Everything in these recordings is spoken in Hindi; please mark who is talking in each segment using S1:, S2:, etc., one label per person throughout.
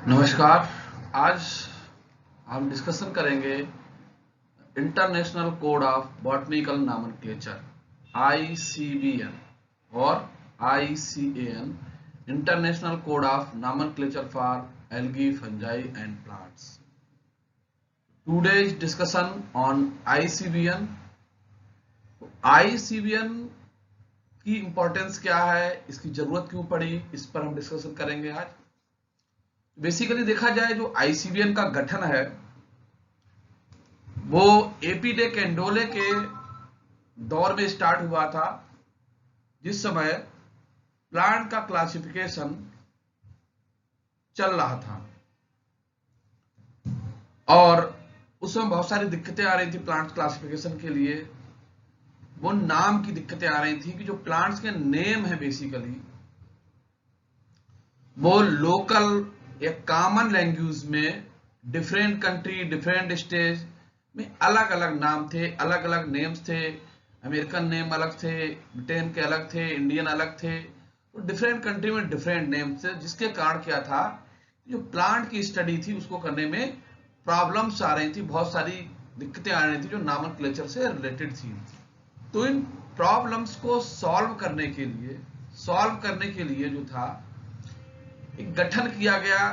S1: नमस्कार। आज हम डिस्कशन करेंगे international code of botanical nomenclature ICBN और ICAN international code of nomenclature for algae fungi and plants. Today's discussion on ICBN। ICBN की इंपॉर्टेंस क्या है, इसकी जरूरत क्यों पड़ी, इस पर हम डिस्कशन करेंगे आज। बेसिकली देखा जाए जो ICBN का गठन है वो AP डे कैंडोले के दौर में स्टार्ट हुआ था, जिस समय प्लांट का क्लासिफिकेशन चल रहा था और उस समय बहुत सारी दिक्कतें आ रही थी प्लांट क्लासिफिकेशन के लिए। वो नाम की दिक्कतें आ रही थी कि जो प्लांट्स के नेम है बेसिकली वो लोकल या कॉमन लैंग्वेज में डिफरेंट कंट्री डिफरेंट स्टेट में अलग अलग नाम थे, अलग अलग नेम्स थे। अमेरिकन नेम अलग थे, ब्रिटेन के अलग थे, इंडियन अलग थे, तो डिफरेंट कंट्री में डिफरेंट नेम्स थे, जिसके कारण क्या था, जो प्लांट की स्टडी थी उसको करने में प्रॉब्लम्स आ रही थी, बहुत सारी दिक्कतें आ रही थी जो नॉमेनक्लेचर से रिलेटेड थी। तो इन प्रॉब्लम्स को सॉल्व करने के लिए जो था एक गठन किया गया,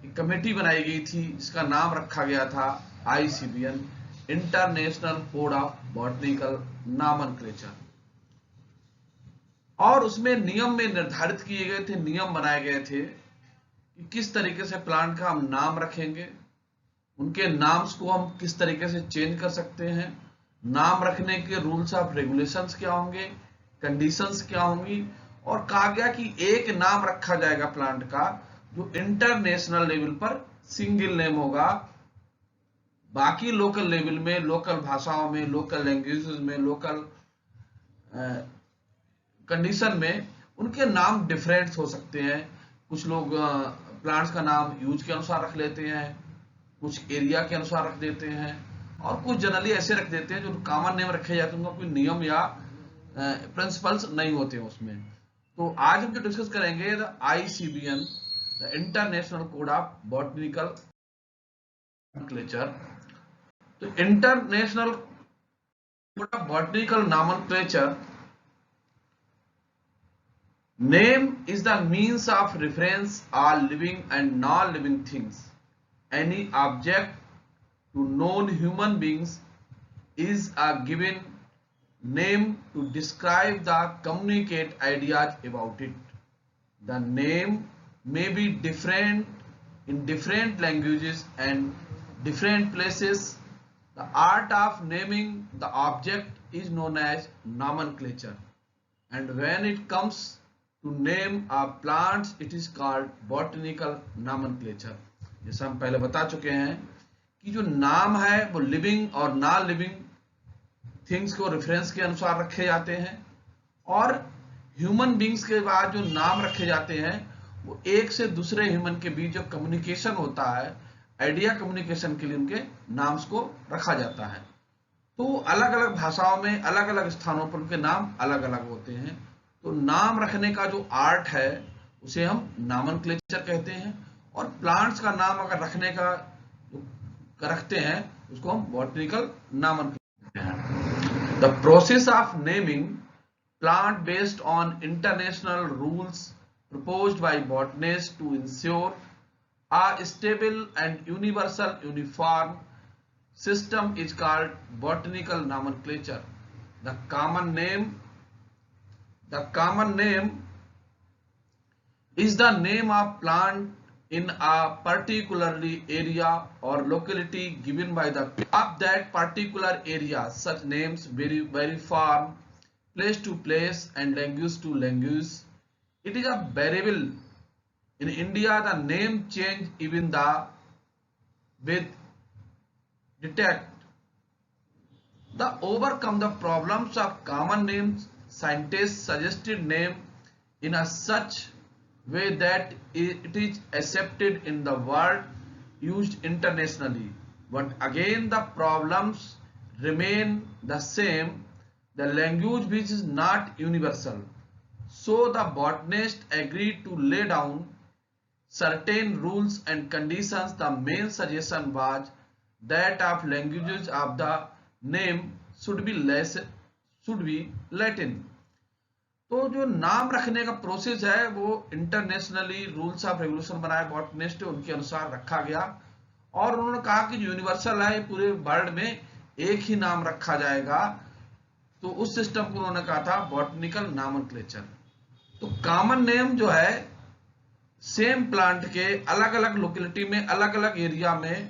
S1: एक कमेटी बनाई गई थी जिसका नाम रखा गया था ICBN international code of botanical nomenclature. और उसमें नियम में निर्धारित किए गए थे, नियम बनाए गए थे कि किस तरीके से प्लांट का हम नाम रखेंगे, उनके नाम्स को हम किस तरीके से चेंज कर सकते हैं, नाम रखने के रूल्स ऑफ रेगुलेशंस क्या होंगे, कंडीशंस क्या होंगी। और कहा गया कि एक नाम रखा जाएगा प्लांट का जो इंटरनेशनल लेवल पर सिंगल नेम होगा, बाकी लोकल लेवल में, लोकल भाषाओं में, लोकल लैंग्वेजेस में, लोकल कंडीशन में उनके नाम डिफरेंट हो सकते हैं। कुछ लोग प्लांट्स का नाम यूज के अनुसार रख लेते हैं, कुछ एरिया के अनुसार रख देते हैं, और कुछ जनरली ऐसे रख देते हैं जो कॉमन नेम रखे जाते हैं, उनका कोई नियम या प्रिंसिपल्स नहीं होते हैं उसमें। तो आज हम जो डिस्कस करेंगे the ICBN the international code of botanical nomenclature. तो international code of botanical nomenclature, name is the means of reference all living and non-living things. Any object to known human beings is a given name to describe the communicate ideas about it. The name may be different in different languages and different places. The art of naming the object is known as nomenclature, and when it comes to name a plants it is called botanical nomenclature. जैसा हम पहले बता चुके हैं कि जो नाम है वो लिविंग और नॉन लिविंग थिंग्स को रेफरेंस के अनुसार रखे जाते हैं, और ह्यूमन बींग्स के बाद जो नाम रखे जाते हैं वो एक से दूसरे ह्यूमन के बीच जो कम्युनिकेशन होता है, आइडिया कम्युनिकेशन के लिए उनके नाम्स को रखा जाता है। तो अलग अलग भाषाओं में अलग अलग स्थानों पर उनके नाम अलग अलग होते हैं। तो नाम रखने का जो आर्ट है उसे हम नॉमेनक्लेचर कहते हैं, और प्लांट्स का नाम अगर रखने का रखते हैं उसको हम बॉटनिकल नॉमेनक्लेचर कहते हैं। The process of naming plant based on international rules proposed by botanists to ensure a stable and universal uniform system is called botanical nomenclature. The common name is the name of plant in a particularly area or locality given by the of that particular area. Such names vary from place to place and language to language. It is a variable. In India, the name change even with detect. The overcome the problems of common names, scientists suggested name in a such way that it is accepted in the world, used internationally. But again the problems remain the same. The language which is not universal. So the botanist agreed to lay down certain rules and conditions, the main suggestion was that of languages of the name should be Latin. तो जो नाम रखने का प्रोसेस है वो इंटरनेशनली रूल्स ऑफ रेगुलेशन बनाए बॉटनिस्ट, उनके अनुसार रखा गया। और उन्होंने कहा कि जो यूनिवर्सल है पूरे वर्ल्ड में एक ही नाम रखा जाएगा, तो उस सिस्टम को उन्होंने कहा था बॉटनिकल नॉमेनक्लेचर। तो कॉमन नेम जो है सेम प्लांट के अलग अलग लोकेलिटी में, अलग अलग एरिया में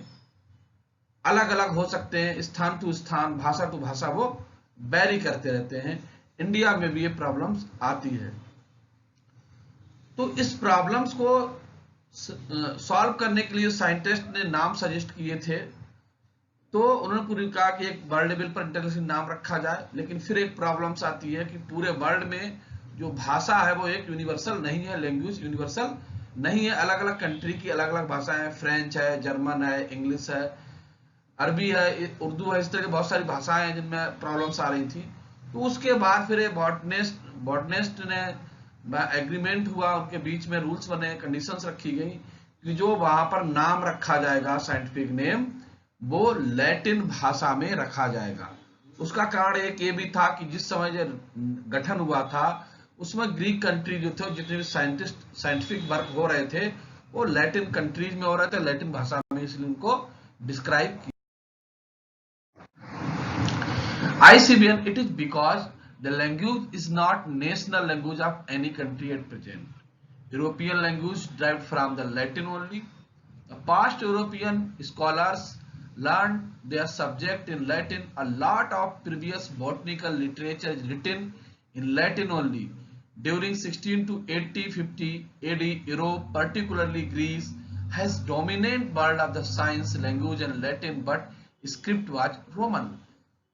S1: अलग अलग हो सकते हैं, स्थान टू स्थान, भाषा टू भाषा वो वेरी करते रहते हैं। इंडिया में भी ये प्रॉब्लम्स आती है। तो इस प्रॉब्लम्स को सॉल्व करने के लिए साइंटिस्ट ने नाम सजेस्ट किए थे। तो उन्होंने पूरी कहा कि एक वर्ल्ड लेवल पर इंटरनेशनल नाम रखा जाए, लेकिन फिर एक प्रॉब्लम्स आती है कि पूरे वर्ल्ड में जो भाषा है वो एक यूनिवर्सल नहीं है, लैंग्वेज यूनिवर्सल नहीं है। अलग अलग कंट्री की अलग अलग भाषाएं, फ्रेंच है, जर्मन है, इंग्लिश है, अरबी है, उर्दू है, इस तरह की बहुत सारी भाषाएं हैं जिनमें प्रॉब्लम्स आ रही थी। तो उसके बाद फिर बॉटनिस्ट ने एग्रीमेंट हुआ, उनके बीच में रूल्स बने, कंडीशंस रखी गई कि जो वहां पर नाम रखा जाएगा साइंटिफिक नेम वो लैटिन भाषा में रखा जाएगा। उसका कारण एक ये भी था कि जिस समय जो गठन हुआ था उसमें ग्रीक कंट्री जो थे, जितने भी साइंटिफिक वर्क हो रहे थे वो लैटिन कंट्रीज में हो रहे थे, लैटिन भाषा में, इसलिए उनको डिस्क्राइब किया। ICBN, it is because the language is not national language of any country at present. European language derived from the Latin only. The past European scholars learned their subject in Latin. A lot of previous botanical literature is written in Latin only. During 16 to 50 AD, Europe, particularly Greece, has dominant world of the science, language and Latin, but script was Roman.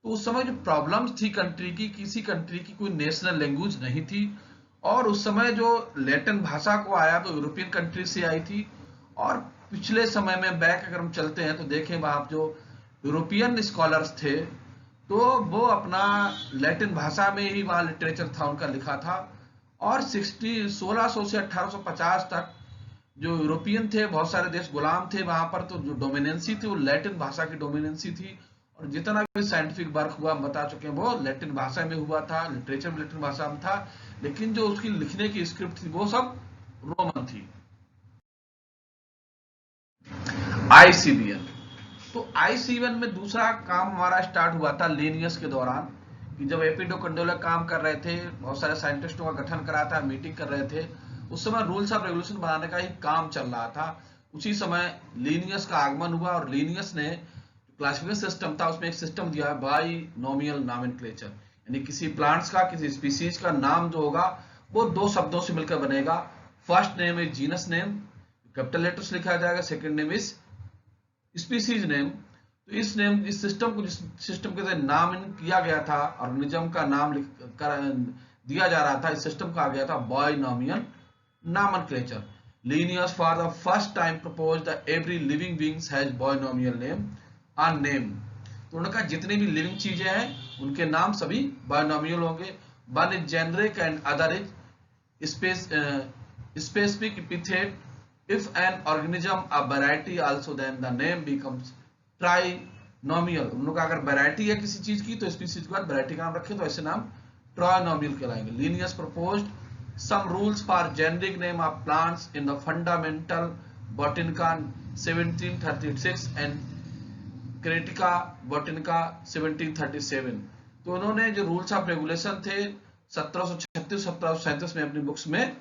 S1: तो उस समय जो प्रॉब्लम्स थी कंट्री की, किसी कंट्री की कोई नेशनल लैंग्वेज नहीं थी, और उस समय जो लैटिन भाषा को आया तो यूरोपियन कंट्री से आई थी। और पिछले समय में बैक अगर हम चलते हैं तो देखें वहां जो यूरोपियन स्कॉलर्स थे तो वो अपना लैटिन भाषा में ही वहां लिटरेचर था उनका लिखा था। और 1600 से 1850 तक जो यूरोपियन थे, बहुत सारे देश गुलाम थे वहां पर, तो जो डोमिनेंसी थी वो लैटिन भाषा की डोमिनेंसी थी। और जितना भी साइंटिफिक वर्क हुआ हम बता चुके हैं वो लैटिन भाषा में हुआ था, लिटरेचर भी लैटिन भाषा में था, लेकिन जो उसकी लिखने की स्क्रिप्ट थी वो सब रोमन थी। ICBN, तो ICBN में दूसरा काम हमारा स्टार्ट हुआ था लीनियस के दौरान, कि जब एपिडो कंडोले काम कर रहे थे, बहुत सारे साइंटिस्टों का गठन करा था, मीटिंग कर रहे थे, उस समय रूल्स ऑफ रेगुलेशन बनाने का ही काम चल रहा था। उसी समय लीनियस का आगमन हुआ और लीनियस ने क्लासिफिकेशन सिस्टम था उसमें एक सिस्टम दिया है बाइनोमियल नॉमेनक्लेचर, यानी किसी प्लांट्स का, किसी स्पीसीज का नाम जो होगा वो दो शब्दों से मिलकर बनेगा। First name is genus name, capital letter से लिखा जाएगा, second name is species name. तो इस सिस्टम को, जिस सिस्टम के तहत नाम किया गया था, ऑर्गेनिज्म का नाम दिया जा रहा था, इस सिस्टम का आ गया था binomial nomenclature. Linnaeus for the first time proposed that every living beings has binomial name और नेम। तो उन्होंने कहा जितनी भी लिविंग चीजें हैं उनके नाम सभी बाइनोमियल होंगे। One is generic and other is specific epithet. If an organism a variety also then the name becomes trinomial. उन्होंने कहा अगर वैरायटी है किसी चीज की तो स्पीसीज के बाद वैरायटी का नाम रखें तो ऐसे नाम ट्राइनोमियल कहलाएंगे। Linnaeus proposed some rules for generic name of plants in the fundamental botanica 1736 and Critica Botanica 1737। तो उन्होंने जो रूल्स ऑफ रेगुलेशन थे 1736 1737 में अपनी बुक्स में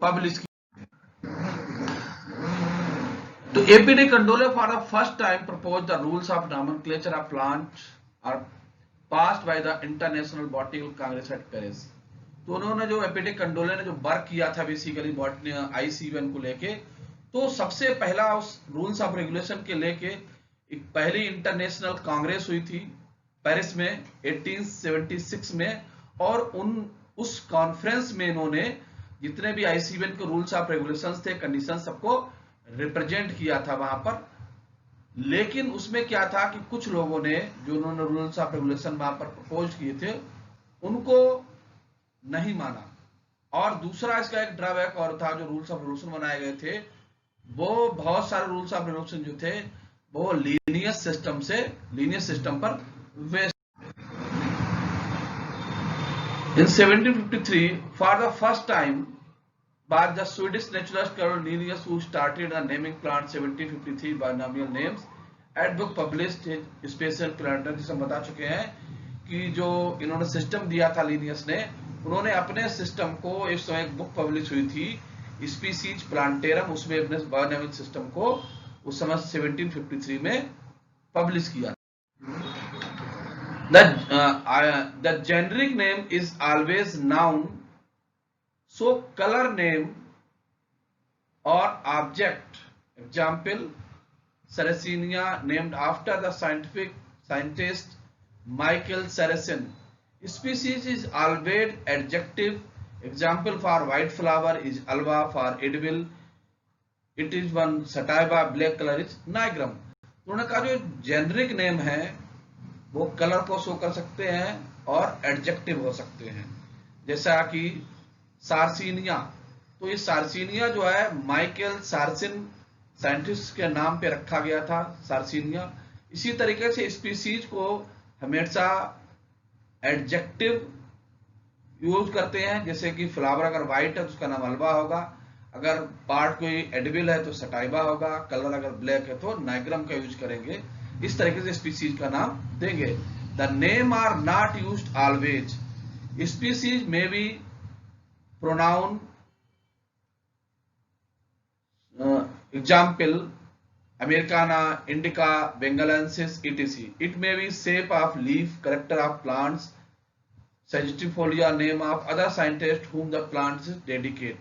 S1: पब्लिश किए। तो A P D Candolle for the first time propose the rules of nomenclature of plant are passed by the international botanical congress at Paris. तो उन्होंने जो एपीडी कंडोले ने जो वर्क किया था बेसिकली बॉटनी ICBN को लेके, तो सबसे पहला उस रूल्स ऑफ रेगुलेशन के लेके एक पहली इंटरनेशनल कांग्रेस हुई थी पेरिस में 1876 में। और उस कॉन्फ्रेंस में इन्होंने जितने भी ICBN के रूल्स ऑफ रेगुलेशंस थे, कंडीशन, सबको रिप्रेजेंट किया था वहां पर। लेकिन उसमें क्या था कि कुछ लोगों ने जो उन्होंने रूल्स ऑफ रेगुलेशन वहां पर प्रपोज किए थे उनको नहीं माना। और दूसरा इसका एक ड्रॉबैक और था, जो रूल्स ऑफ रेगुलेशन बनाए गए थे वो बहुत सारे रूल्स ऑफ रेगुलेशन जो थे वो लीनियस सिस्टम पर based. In 1753 for the first time by the Swedish naturalist Carl Linnaeus, who started the naming plant 1753 binomial names, and book published special planter, जिसे हम बता चुके हैं कि जो इन्होंने सिस्टम दिया था लीनियस ने, उन्होंने अपने सिस्टम को इस समय एक बुक पब्लिश हुई थी स्पीसीज प्लांटेरम, उसमें अपने बायोनॉमिक सिस्टम को उस समय 1753 में पब्लिश किया। The generic name is always noun, so color name or object, example Sarracenia, named after the scientist Michael Saracen. Species is always adjective, example for white flower is alba, for edible it is one sativa, black color is nigrum। उन्होंने कहा जो जेनरिक नेम है वो कलर को शो कर सकते हैं और एडजेक्टिव हो सकते हैं, जैसा कि सार्सिनिया, तो ये सार्सिनिया जो है माइकल सार्सिन साइंटिस्ट के नाम पे रखा गया था सार्सिनिया। इसी तरीके से स्पीसीज को हमेशा एडजेक्टिव यूज करते हैं, जैसे कि फ्लावर अगर व्हाइट है तो उसका नाम अल्बा होगा, अगर पार्ट कोई एडिबल है तो सटाइबा होगा, कलर अगर ब्लैक है तो नाइग्रम का यूज करेंगे। इस तरीके से स्पीसीज का नाम देंगे। The name are not used always, species में be pronoun, example Americana, Indica, Bengalensis, etc. It may be shape of leaf, character of plants, sagittifolia, name of other scientists whom the plants dedicate।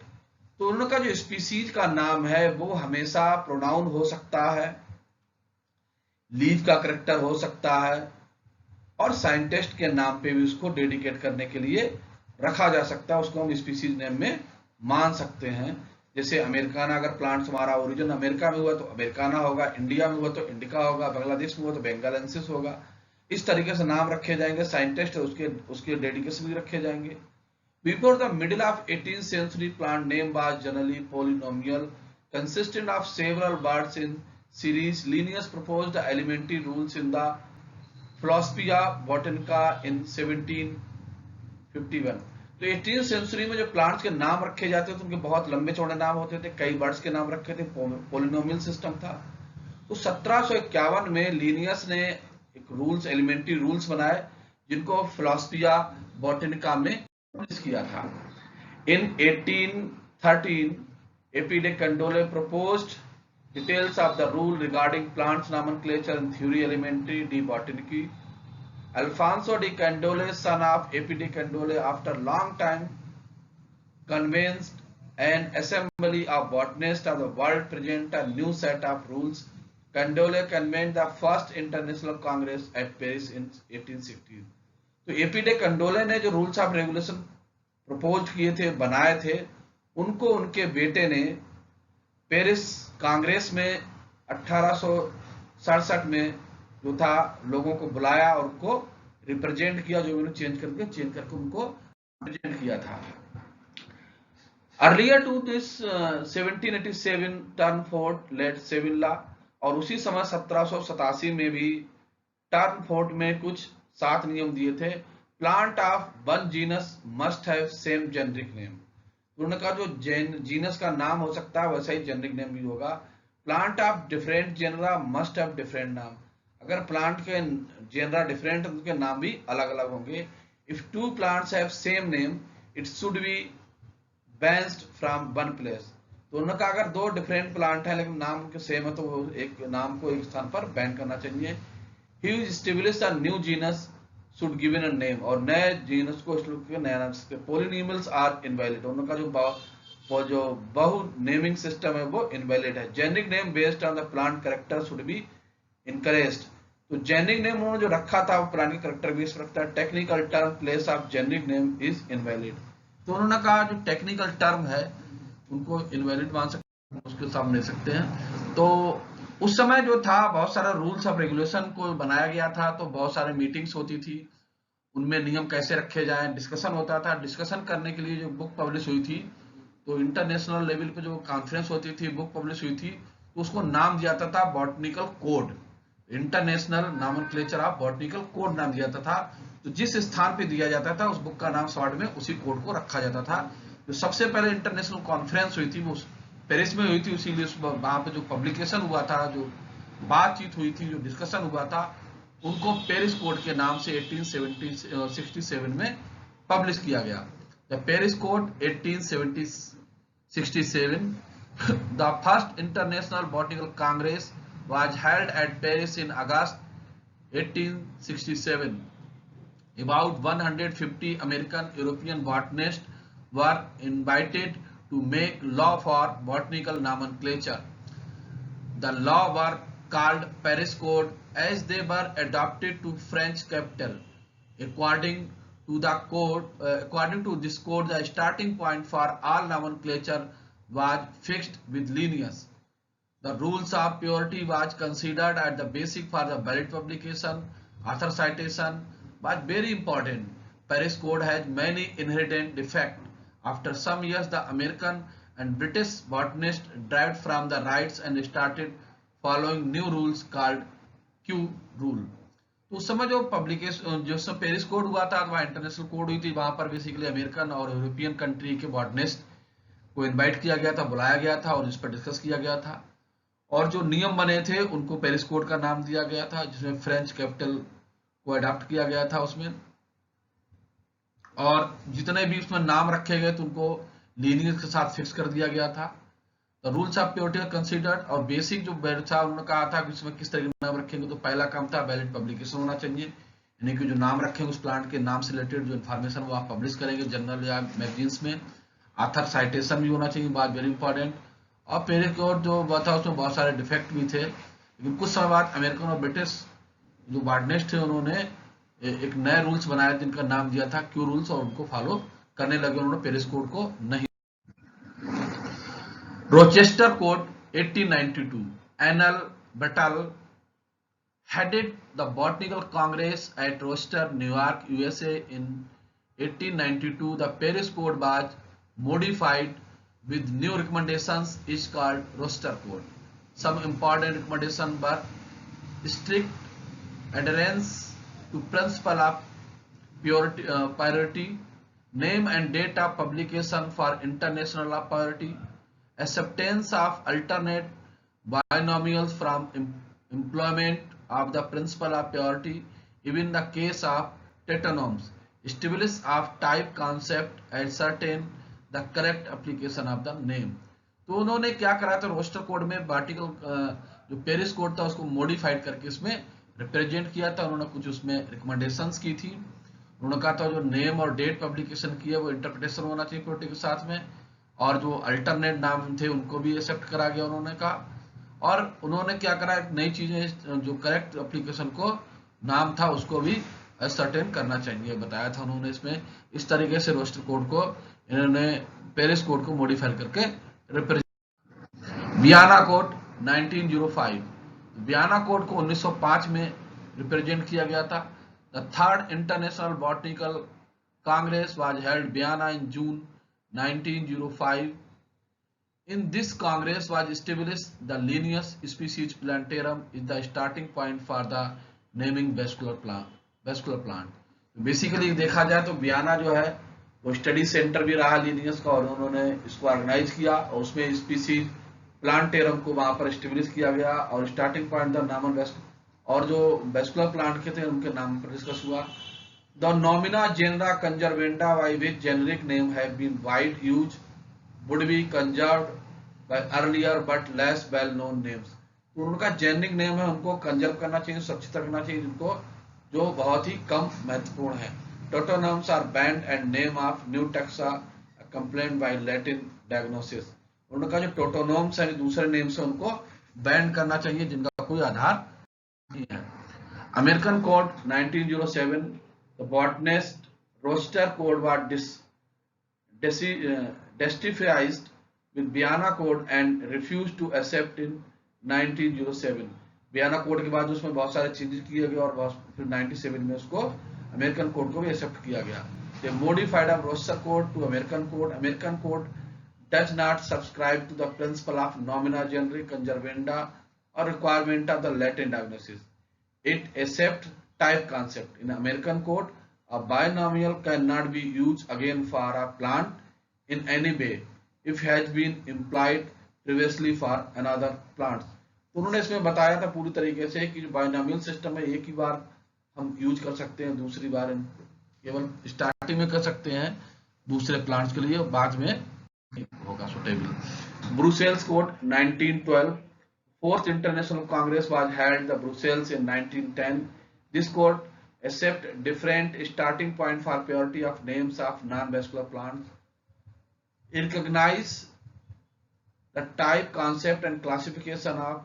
S1: तो उनका जो स्पीसीज का नाम है वो हमेशा प्रोनाउन हो सकता है, लीफ का करेक्टर हो सकता है, और साइंटिस्ट के नाम पे भी उसको डेडिकेट करने के लिए रखा जा सकता है, उसको हम स्पीसीज नेम में मान सकते हैं। जैसे अमेरिकाना, अगर प्लांट्स हमारा ओरिजिन अमेरिका में हुआ तो अमेरिकाना होगा, इंडिया में हुआ तो इंडिका होगा, बांग्लादेश में हुआ तो बेंगालेंसिस होगा। इस तरीके से नाम रखे जाएंगे, साइंटिस्ट उसके डेडिकेशन भी रखे जाएंगे। Before the middle of 18th century, plant name was generally polynomial, consisting of several birds in series. Linnaeus proposed the elementary rules in the Philosophia Botanica in 1751। तो 18th सेंचुरी में जो प्लांट्स के नाम रखे जाते थे उनके बहुत लंबे चौड़े नाम होते थे, कई बर्ड्स के नाम रखे थे, पोलिनोमियल सिस्टम था। तो 1751 में लीनियस ने एक रूल्स, एलिमेंट्री रूल्स बनाए, जिनको फिलोसफिया बॉटनिका में पब्लिश किया था। इन 1813 AP day कंडोले proposed details of the rule regarding plants nomenclature and theory elementary de botanici। Alfonso de Candolle, son of A.P. de Candolle, after long time convinced an assembly of botanists of the world present a new set of rules। Candolle convened the first international congress at Paris in 1816। तो A.P. de Candolle ने जो रूल्स ऑफ रेगुलेशन प्रपोज किए थे, बनाए थे, उनको उनके बेटे ने पेरिस कांग्रेस में 1867 में जो था लोगों को बुलाया और उनको रिप्रेजेंट किया, जो उन्होंने चेंज करके उनको रिप्रेजेंट किया था। अर्लियर टू दिस 1787 टर्नफोर्ड लेड सेविल्ला, और उसी समय 1787 में भी टर्नफोर्ड में कुछ 7 नियम दिए थे। Plant of one genus must have same generic name, उन्होंने कहा जो जीनस का नाम हो सकता है वैसा ही जेनरिक नेम भी होगा। Plant of different genera must have different नाम, अगर प्लांट के जेनरा डिफरेंट है तो उनके नाम भी अलग अलग होंगे। If two plants have same name it should be banned from one place, तो उन्होंने कहा अगर 2 डिफरेंट प्लांट है लेकिन नाम के सेम है तो एक नाम को एक स्थान पर बैन करना चाहिए। He establish a new genus should given a name, और नए जीनस को नया नाम सकते। पोलिनिमल्स आर इनवैलिड, उन्होंने कहा जो बहु नेमिंग सिस्टम है वो इनवैलिड है। Generic name based on the plant character should be encouraged, तो जेनरिक नेम उन्होंने जो रखा था वो प्लांट के कैरेक्टर बेस पर रखता है। Technical term place of generic name is invalid, तो उन्होंने कहा जो टेक्निकल टर्म है उनको इनवैलिड मान सकते हैं, उसके सामने ले सकते हैं। तो उस समय जो था बहुत सारा रूल्स ऑफ रेगुलेशन को बनाया गया था, तो बहुत सारे मीटिंग्स होती थी, उनमें नियम कैसे रखे जाएं डिस्कशन होता था। डिस्कशन करने के लिए जो बुक पब्लिश हुई थी तो इंटरनेशनल लेवल पे जो कॉन्फ्रेंस होती थी, बुक पब्लिश हुई थी, तो उसको नाम दिया जाता था botanical code, international nomenclature of botanical code नाम दिया जाता था। तो जिस स्थान पे दिया जाता था उस बुक का नाम शॉर्ट में उसी कोड को रखा जाता था। जो सबसे पहले इंटरनेशनल कॉन्फ्रेंस हुई थी वो पेरिस में हुई थी, इसीलिए वहां पे जो पब्लिकेशन हुआ था, जो बातचीत हुई थी, जो डिस्कशन हुआ था, उनको पेरिस कोड के नाम से 1867 में पब्लिश किया गया। The Paris code 1867, the first international botanical Congress was held at Paris in August 1867. About 150 American European botanists were invited to make law for botanical nomenclature. The law were called Paris Code as they were adopted to French capital. According to this code, the starting point for all nomenclature was fixed with Linnaeus. The rules of purity was considered at the basic for the valid publication. Author citation was very important. Paris Code has many inherent defects. After some years, the American and British botanists derived from the rights and started following new rules called Q rule. तो उस समय जो पब्लिकेशन, जो समय पेरिस कोड हुआ था, वहाँ इंटरनेशनल कोड हुई थी, वहां पर बेसिकली अमेरिकन और यूरोपियन कंट्री के बॉटनिस्ट को इनवाइट किया गया था, बुलाया गया था और इस पर डिस्कस किया गया था। और जो नियम बने थे उनको पेरिस कोड का नाम दिया गया था, जिसमें फ्रेंच कैपिटल को अडॉप्ट किया गया था उसमें, और जितने भी उसमें नाम रखे गए थे उनको लीनियस के साथ फिक्स कर दिया गया था। The rules of purity are considered, और बेसिक जो था उन्होंने कहा था कि इसमें किस तरह के नाम रखेंगे। तो पहला काम था वैलिड पब्लिकेशन होना चाहिए, यानी कि जो नाम रखेंगे उस प्लांट के नाम से रिलेटेड जो इन्फॉर्मेशन वो आप पब्लिश करेंगे जर्नल या मैगजीन्स में। ऑथर साइटेशन भी होना चाहिए, बात वेरी इंपॉर्टेंट। और पेरिस कोड जो था उसमें बहुत सारे डिफेक्ट भी थे, लेकिन कुछ समय बाद अमेरिकन और ब्रिटिश जो बॉटनिस्ट थे उन्होंने एक नए रूल्स बनाए जिनका नाम दिया था क्यू रूल्स, और उनको फॉलो करने लगे उन्होंने पेरिस कोड को नहीं। रोचेस्टर कोड 1892, एनल बटल headed the Botanical Congress at Rochester, New York, USA in 1892. The Paris Code was modified with new recommendations is called Rochester Code. Some important recommendations were strict adherence to principle of purity, name and date of publication for international law purity, acceptance of alternate binomials from employment of the principle of purity, even in the case of tetronyms, establish of type concept and certain the correct application of the name. तो उन्होंने क्या करा था, रोस्टर कोड में बॉटनिकल जो पेरिस कोड था उसको मॉडिफाइड करके इसमें रिप्रेजेंट किया था। उन्होंने कुछ उसमें रिकमेंडेशंस की थी। उन्होंने कहा था जो नेम और डेट पब्लिकेशन की है वो इंटरप्रिटेशन होना चाहिए प्योरिटी के साथ में, और जो अल्टरनेट नाम थे उनको भी एक्सेप्ट करा गया उन्होंने कहा। और उन्होंने क्या करा, नई चीजें जो करेक्ट एप्लीकेशन को नाम था उसको भी सर्टेन करना चाहिए, बताया था उन्होंने इसमें। इस तरीके से रोस्टर कोड को इन्होंने पेरिस कोड को मॉडिफाई करके represent. Vienna code 1905, Vienna code को 1905 में रिप्रेजेंट किया गया था। The third international botanical Congress was held Vienna in June 1905. In this Congress was established the Linnaeus species plantarum is the starting point for the naming vascular plant. Basically देखा जाए तो वियना जो है वो स्टडी सेंटर भी रहा लिनियस का, और उन्होंने इसको ऑर्गेनाइज किया और उसमें स्पीसीज प्लांटेरम को वहां पर एस्टेब्लिश किया गया, और स्टार्टिंग पॉइंट द नामन और जो वेस्कुलर प्लांट के थे उनके नाम पर डिस्कस हुआ। The nomina genera conservanda by which generic name have been wide use would be conserved by earlier but less well known names. तो उनका जेनरिक नेम है उनको कंजर्व करना चाहिए, सुरक्षित रखना चाहिए, जिनको जो बहुत ही कम महत्वपूर्ण है। Tautonyms are banned and name of new taxa complain by Latin diagnosis. उनका जो टोटोनम्स है दूसरे नेम से उनको बैंड करना चाहिए जिनका कोई आधार नहीं है। American code 1907, the botanist roster code was justified with Vienna Code and refused to accept in 1907. Vienna code के बाद उसमें बहुत सारे चेंजेस किए गए और फिर 97 में उसको अमेरिकन कोड को भी एक्सेप्ट किया गया। They modified of Rochester Code to American Code. American Code does not subscribe to the principle of nomina generi conservanda or requirement of the Latin diagnosis. It accepts type concept. In American code, a binomial cannot be used again for a plant in any way if has been implied previously for another plants. तो उन्होंने इसमें बताया था पूरी तरीके से कि जो बाइनोमियल सिस्टम है एक ही बार हम यूज कर सकते हैं, दूसरी बार केवल स्टार्टिंग में कर सकते हैं दूसरे प्लांट्स के लिए, बाद में होगा suitable. Brussels code 1912. Fourth International Congress was held the Brussels in 1910. This court accept different starting point for purity of names of non-vascular plants. It recognize the type, concept and classification of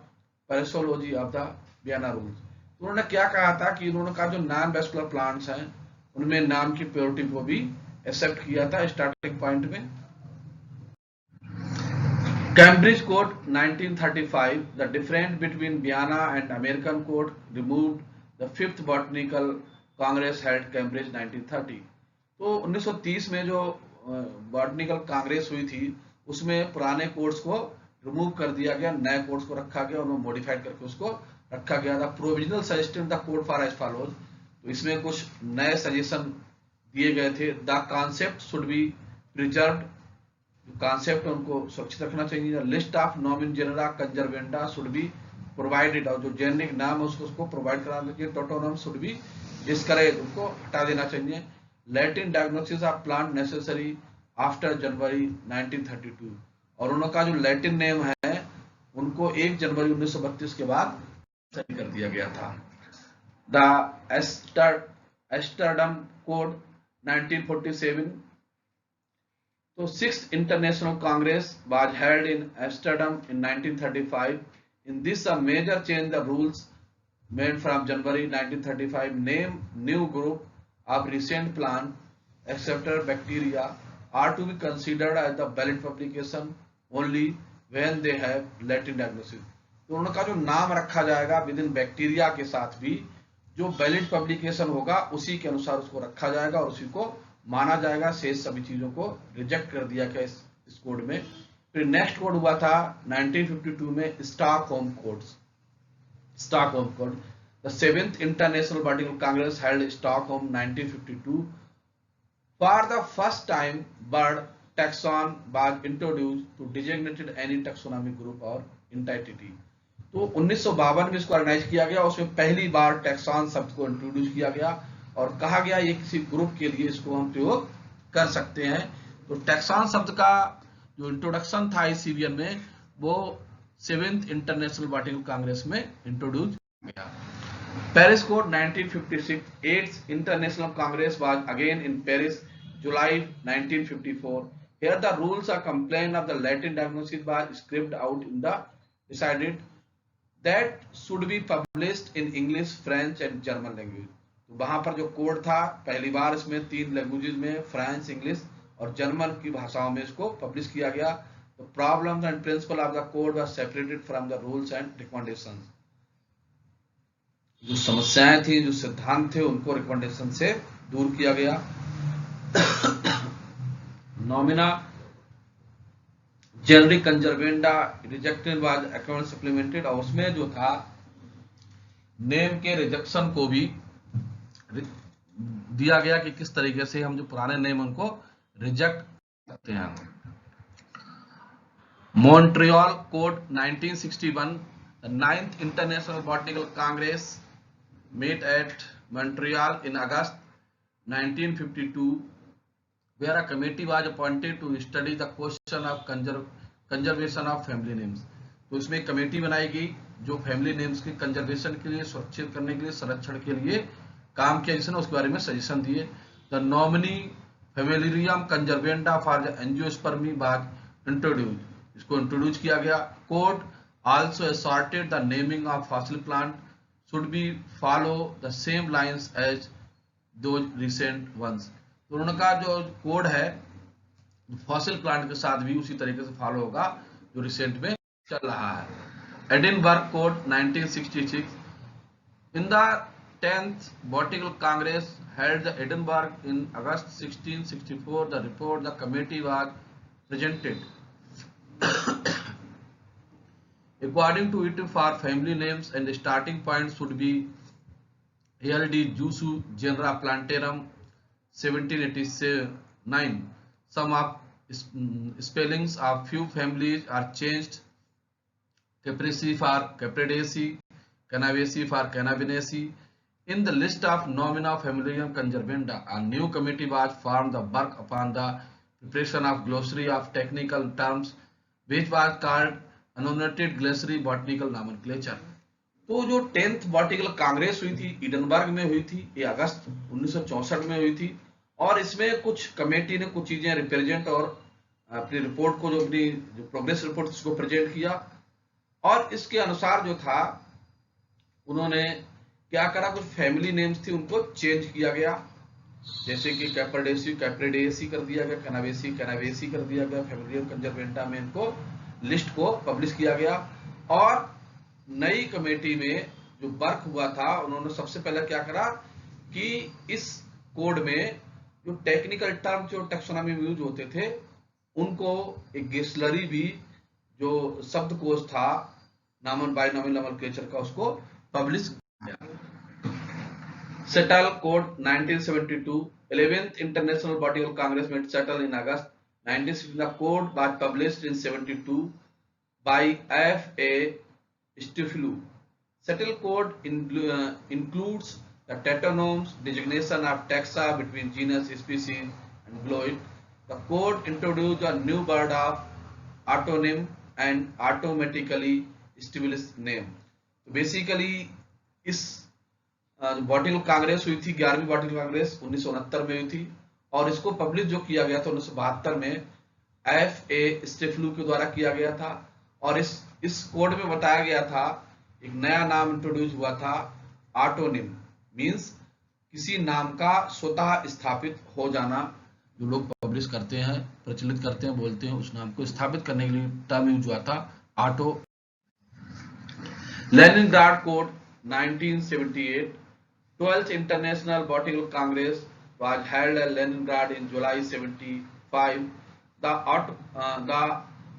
S1: parasology of the Vienna rules. उन्होंने क्या कहा था कि उन्होंने कहा जो नॉन वेस्कुलर प्लांट्स हैं उनमें नाम की प्योरिटी को भी एक्सेप्ट किया था स्टार्टिंग पॉइंट में. Cambridge Code 1935, the difference between Vienna and American Code removed. The fifth Botanical Congress held Cambridge 1930. तो 1930 में जो बॉटनिकल कांग्रेस हुई थी उसमें पुराने कोड्स को रिमूव कर दिया गया, नए कोड्स को रखा गया और वो मॉडिफाइड करके उसको रखा गया था. Provisional suggestion the code for as follows. तो इसमें कुछ नए सजेशन दिए गए थे. The concept should be preserved. Concept उनको सुरक्षित रखना चाहिए. List of nomina genera conservanda should be provided. और जो जेनेरिक नाम है उसको प्रोवाइड कराना चाहिए. टोटोनम शुड बी डिस्करेज, उनको हटा देना चाहिए. Latin diagnosis of plant necessary after जनवरी 1932. और उनका जो लैटिन नेम है उनको 1 जनवरी 1932 के बाद सही कर दिया गया था. The Amsterdam code 1947. So Sixth International Congress was held in Amsterdam in 1935. In this, a major change the rules made from January 1935. Name new group of recent plant accepted bacteria are to be considered as the valid publication only when they have Latin diagnosis. तो उनका जो नाम रखा जाएगा विद इन बैक्टीरिया के साथ भी जो वैलिड पब्लिकेशन होगा उसी के अनुसार उसको रखा जाएगा और उसी को माना जाएगा. शेष सभी चीजों को रिजेक्ट कर दिया गया इस कोड में. फिर नेक्स्ट कोड हुआ था 1952 में Stockholm codes. Stockholm code. The 7th international botanical congress held Stockholm 1952. For the first time bird taxon was introduced to designated any taxonomic group और एंटिटी. तो 1952 में इसको ऑर्गेनाइज किया गया. उसमें पहली बार टैक्सॉन शब्द को इंट्रोड्यूस किया गया और कहा गया ये किसी ग्रुप के लिए इसको हम प्रयोग कर सकते हैं. तो टैक्सॉन शब्द का जो इंट्रोडक्शन था ICVN में वो 7th इंटरनेशनल बॉटनिकल कांग्रेस में इंट्रोड्यूस किया. Paris code 1956. 8th international Congress was again in Paris July 1954. Here the rules are complaint of the Latin diagnosis was scribbled out in the decided that should be published in English, French and German language. तो वहां पर जो कोड था पहली बार इसमें 3 लैंग्वेजेस में फ्रेंच, इंग्लिश और जर्मन की भाषाओं में इसको पब्लिश किया गया. तो problems and principle of the code were separated from the rules and recommendations. जो समस्याएं थी, जो सिद्धांत थे उनको रिकमेंडेशन से दूर किया गया. Nomina generic conservanda rejected was account supplemented. और उसमें जो था नेम के रिजेक्शन को भी दिया गया कि किस तरीके से हम जो पुराने नेम उनको रिजेक्ट करते हैं. Montreal code 1961. The 9th International Botanical Congress met at Montreal in August 1952, where a committee was appointed to study the question of conservation of family names. तो इसमें एक कमेटी बनाई गई जो फैमिली नेम्स के कंजर्वेशन के लिए, सुरक्षित करने के लिए, संरक्षण के लिए काम किया, जिसने उसके बारे में सजेशन दिए. The nomina familiarum conservanda for the angiospermae was introduce. इसको इंट्रोड्यूस किया गया. Code also assorted the naming of fossil plant should be follow the same lines as those recent ones. तो उनका जो कोड है फॉसिल प्लांट के साथ भी उसी तरीके से फॉलो होगा जो रिसेंट में चल रहा है. Edinburgh code 1966. In the 10th Botanical Congress held at Edinburgh in August 1664. The report the committee was presented According to it, for family names and the starting point should be ALD Jusu Genera Plantarum 1789. Some of spellings of few families are changed. Caprese for Capredaceae, Canavacea for Canavinaceae. In the list of nomina familiarum conservanda, a new committee was formed to work upon the preparation of glossary of technical terms, which was called Annotated Glossary Botanical Nomenclature. तो जो 10th बॉटिकल कांग्रेस हुई थी इडनबर्ग में हुई थी, ये अगस्त 1964 में हुई थी, और इसमें कुछ कमेटी ने कुछ चीजें रिप्रेजेंट और अपनी रिपोर्ट को जो अपनी जो प्रोग्रेस रिपोर्ट उसको प्रेजेंट किया, और इसके अनुसार जो था उन्होंने क्या करा, कुछ फैमिली नेम्स थी उनको चेंज किया गया, जैसे कि कैप्रेडेसी कैप्रेडेसी कर दिया गया, कैनावेसी कैनावेसी कर दिया गया, फैमिलियम कंजर्वेंटा में इनको लिस्ट को पब्लिश किया गया। और नई कमेटी में जो वर्क हुआ था उन्होंने सबसे पहले क्या करा कि इस कोड में जो टेक्निकल टर्म जो टेक्सोनॉमी में यूज होते थे उनको एक गेस्लरी भी जो शब्दकोश था नामन बायनॉमिनल नोमेनक्लेचर का उसको पब्लिश किया। Seattle code 1972 11th international botanical congress में Seattle in August 1960. The code was published in 72 by F.A. Stiflu. Settle code includes the taxonoms, designation of taxa between genus, species, and gloid. The code introduced a new word of autonym and automatically established name. तो बेसिकली इस बॉटिकल कांग्रेस हुई थी 11वीं बॉटिकल कांग्रेस 1969 में हुई थी, और इसको पब्लिश जो किया गया था 1972 में F.A. स्टेफलू के द्वारा किया गया था। और इस कोड में बताया गया था एक नया नाम इंट्रोड्यूस हुआ था, ऑटोनिम मींस किसी नाम का स्वतः स्थापित हो जाना, जो लोग पब्लिश करते हैं, प्रचलित करते हैं, बोलते हैं, उस नाम को स्थापित करने के लिए टर्म यूज हुआ था auto. Leningrad code 1978 12th International Botanical Congress was held at Leningrad in July 75. The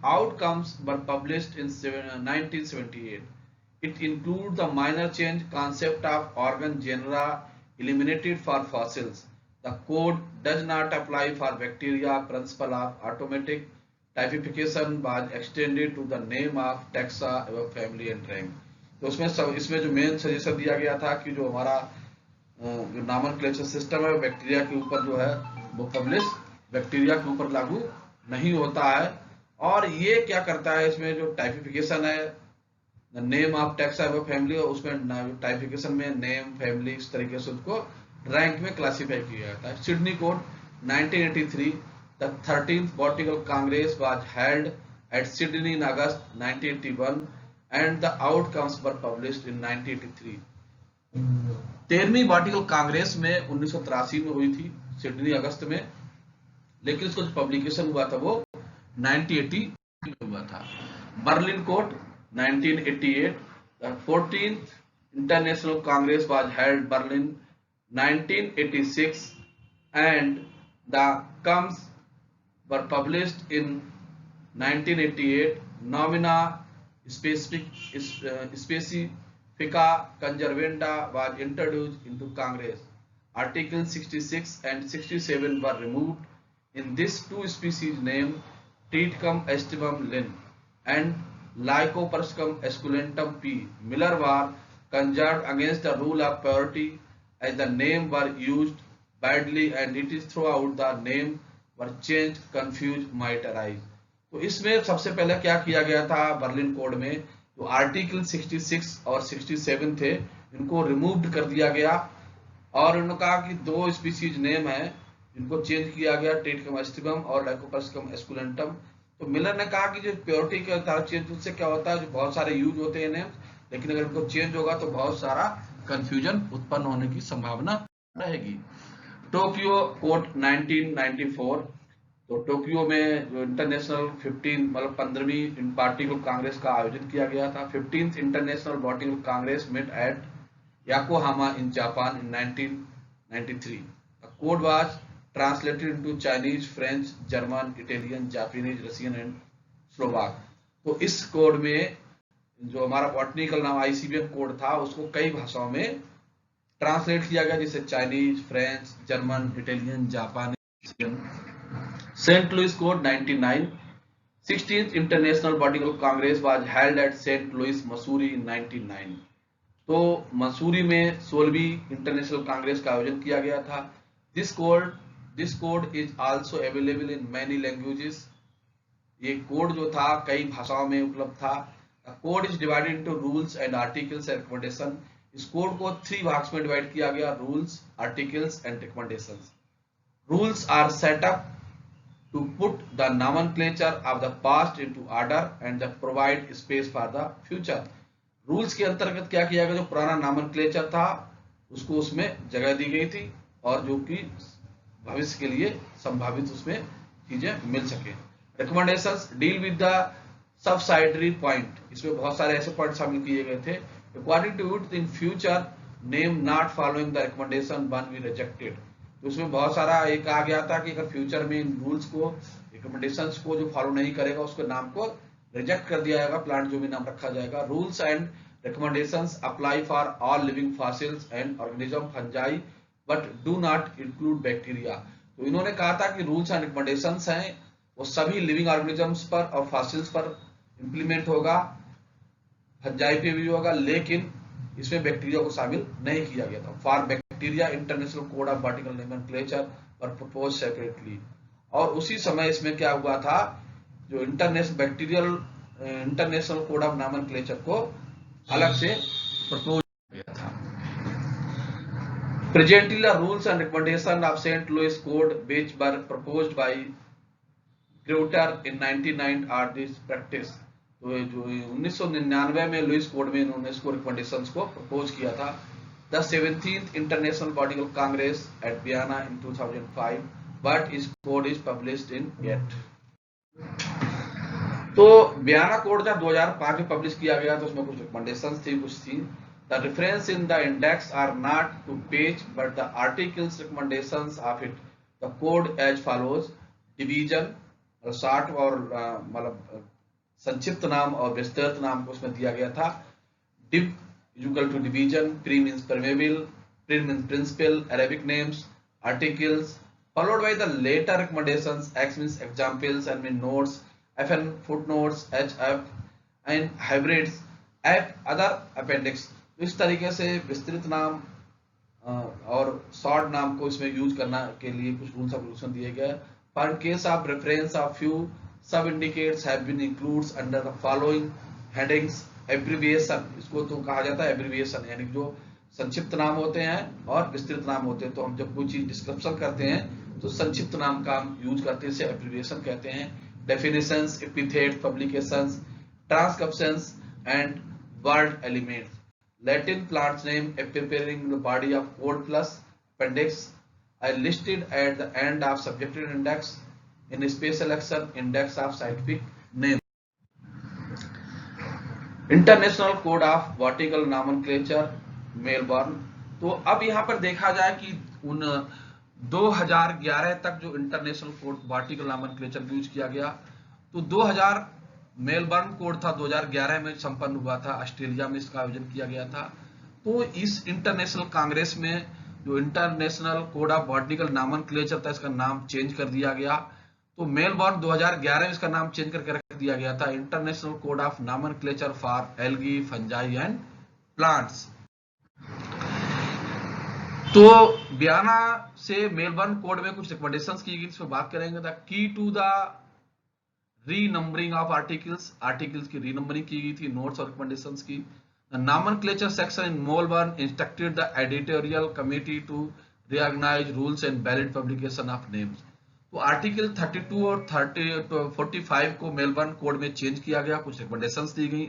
S1: outcomes were published in 1978. It includes the minor change concept of organ genera eliminated for fossils. The code does not apply for bacteria. Principle of automatic typification was extended to the name of taxa, family and rank. तो इसमें जो मेन सजेशन दिया गया था कि जो हमारा जो नॉमेनक्लेचर सिस्टम है बैक्टीरिया के ऊपर जो है वो पब्लिश बैक्टीरिया के ऊपर लागू नहीं होता है। और ये क्या करता है, इसमें जो टाइपिफिकेशन है नेम ऑफ टैक्सा फैमिली, उसमें टाइपिफिकेशन में नेम फैमिली इस तरीके से उसको रैंक में क्लासिफाई किया जाता है। Sydney code 1983 the 13th botanical congress was held at Sydney in August 1981 and the outcomes were published in 1983। 13वीं बॉटिकल कांग्रेस में 1983 में हुई थी सिडनी अगस्त में, लेकिन इसको जो पब्लिकेशन हुआ था वो 1980 में हुआ था। Berlin code 1988 the 14th International Congress was held Berlin 1986 and the comes were published in 1988. Nomina Specifica Conservanda was introduced into Congress. Articles 66 and 67 were removed. In this two species named Triticum aestivum Linn and Lycopersicum esculentum P. Miller were conjured against the rule of purity as the name were used badly and it is throughout the name were changed confused might arise. तो इसमें सबसे पहले क्या किया गया था बर्लिन कोड में, तो आर्टिकल 66 और 67 थे इनको रिमूव्ड कर दिया गया, और उन्होंने कहा कि दो स्पीसीज नेम है इनको चेंज किया गया, ट्रिटिकम एस्टिवम और लाइकोपर्सिकम एस्कुलेंटम। तो मिलर ने कहा कि जो प्योरिटी के तरह चेंज उससे क्या होता है, जो बहुत सारे यूज होते हैं नेम्स, लेकिन अगर इनको चेंज होगा तो बहुत सारा कंफ्यूजन उत्पन्न होने की संभावना रहेगी। टोक्यो कोड 1994, तो टोक्यो में जो इंटरनेशनल 15वीं बॉटिकल कांग्रेस का आयोजन किया गया था। 15th international botanical congress met at Yokohama in Japan in 1993। The code was translated into Chinese, French, German, Italian, Japanese, Russian and Slovak. तो इस कोड में जो हमारा बॉटनिकल नाम ICBM कोड था उसको कई भाषाओं में ट्रांसलेट किया गया, जैसे चाइनीज, फ्रेंच, जर्मन, इटालियन, जापानी। Saint Louis code 99। 16th International Botanical Congress was held at St. Louis, Missouri in 1909। तो मसूरी में 16वीं इंटरनेशनल कांग्रेस का आयोजन किया गया था। This code is also available in many languages. ये कोड जो था कई भाषाओं में उपलब्ध था। Code is divided into rules and articles and recommendation. इस कोड को 3 भाग्स में डिवाइड किया गया, rules, articles and recommendations. Rules are set up to put the nomenclature of the past into order and the provide space for the future। Rules के अंतर्गत क्या किया गया, जो पुराना नॉमेनक्लेचर था उसको उसमें जगह दी गई थी और जो कि भविष्य के लिए संभावित उसमें चीजें मिल सके। Recommendations deal with the subsidiary point. इसमें बहुत सारे ऐसे पॉइंट शामिल किए गए थे। According to it in future name not following the recommendation one be rejected. तो उसमें बहुत सारा ये कहा गया था कि अगर फ्यूचर में इन रूल्स को, रिकमेंडेशंस को जो फॉलो नहीं करेगा उसके नाम को रिजेक्ट कर दिया जाएगा, प्लांट जो भी नाम रखा जाएगा। Rules and recommendations apply for all living fossils and organism, fungi, but do not include bacteria. तो इन्होंने कहा था कि रूल्स एंड रिकमेंडेशंस हैं वो सभी लिविंग ऑर्गेनिजम्स पर और फॉसिल्स पर इंप्लीमेंट होगा, फंजाई पे भी होगा, लेकिन इसमें बैक्टीरिया को शामिल नहीं किया गया था। For bacteria international code of botanical nomenclature पर प्रपोज सेपरेटली। और उसी समय इसमें क्या हुआ था, जो इंटरनेशनल कोड ऑफ नोमेनक्लेचर को अलग से प्रपोज किया था। Presently the rules and recommendation of Saint Louis code which were proposed by Greuter in 1999 are this practice. तो जो 1999 में लुइस कोड में इन्होंने इसको रिकमेंडेशंस को प्रपोज किया था। The 17th International Botanical Congress at Vienna in 2005, but its code is published in yet। तो बियाना कोड जब 2005 में पब्लिश किया गया तो उसमें कुछ रिकमेंडेशंस थी, कुछ थी। The reference in the index are not to page but the articles recommendations of it। The code as follows: division, short और मतलब संक्षिप्त नाम और विस्तृत नाम को उसमें दिया गया था। div is equal to division, pre means permeable, prin means principal, Arabic names, articles, followed by the later recommendations, X means examples, N means notes, FN footnotes, HF and hybrids, F other appendix। तो इस तरीके से विस्तृत नाम और शॉर्ट नाम को इसमें यूज करना के लिए कुछ रूल्स एंड रेगुलेशन दिए गए। For in case of reference of few sub-indicates have been included under the following headings: abbreviation, इसको तो कहा जाता है abbreviation, यानी जो संक्षिप्त नाम होते हैं और विस्तृत नाम होते हैं। तो हम जब कोई चीज डिस्क्रिप्शन करते हैं तो संक्षिप्त नाम का हम यूज करते हैं, इसे abbreviation कहते हैं। Definitions, epithets, publications, transcriptions and word elements। Latin plants name appearing in the body of code plus appendix are listed at the end of subjective index in special section index of scientific name। International code of botanical nomenclature Melbourne. तो अब यहाँ पर देखा जाए कि उन 2011 तक जो international code botanical nomenclature use किया गया, तो 2000 मेलबर्न कोड था 2011 में संपन्न हुआ था, ऑस्ट्रेलिया में इसका आयोजन किया गया था। तो इस इंटरनेशनल कांग्रेस में जो international code of botanical nomenclature था इसका नाम चेंज कर दिया गया। तो मेलबर्न 2011 में इसका नाम चेंज करके रख दिया गया था international code of nomenclature for algae, fungi and plants. तो बियाना से मेलबर्न कोड में कुछ रिकमेंडेशंस की गई, इस पर बात करेंगे। The key to the renumbering of articles की रीनंबरिंग की गई थी, नोट्स और रिकमेंडेशंस की। The nomenclature section in Melbourne instructed the editorial committee to reorganize rules and valid publication of names। तो आर्टिकल 32 और 45 को मेलबर्न कोड में चेंज किया गया, कुछ रिकमेंडेशंस दी गई।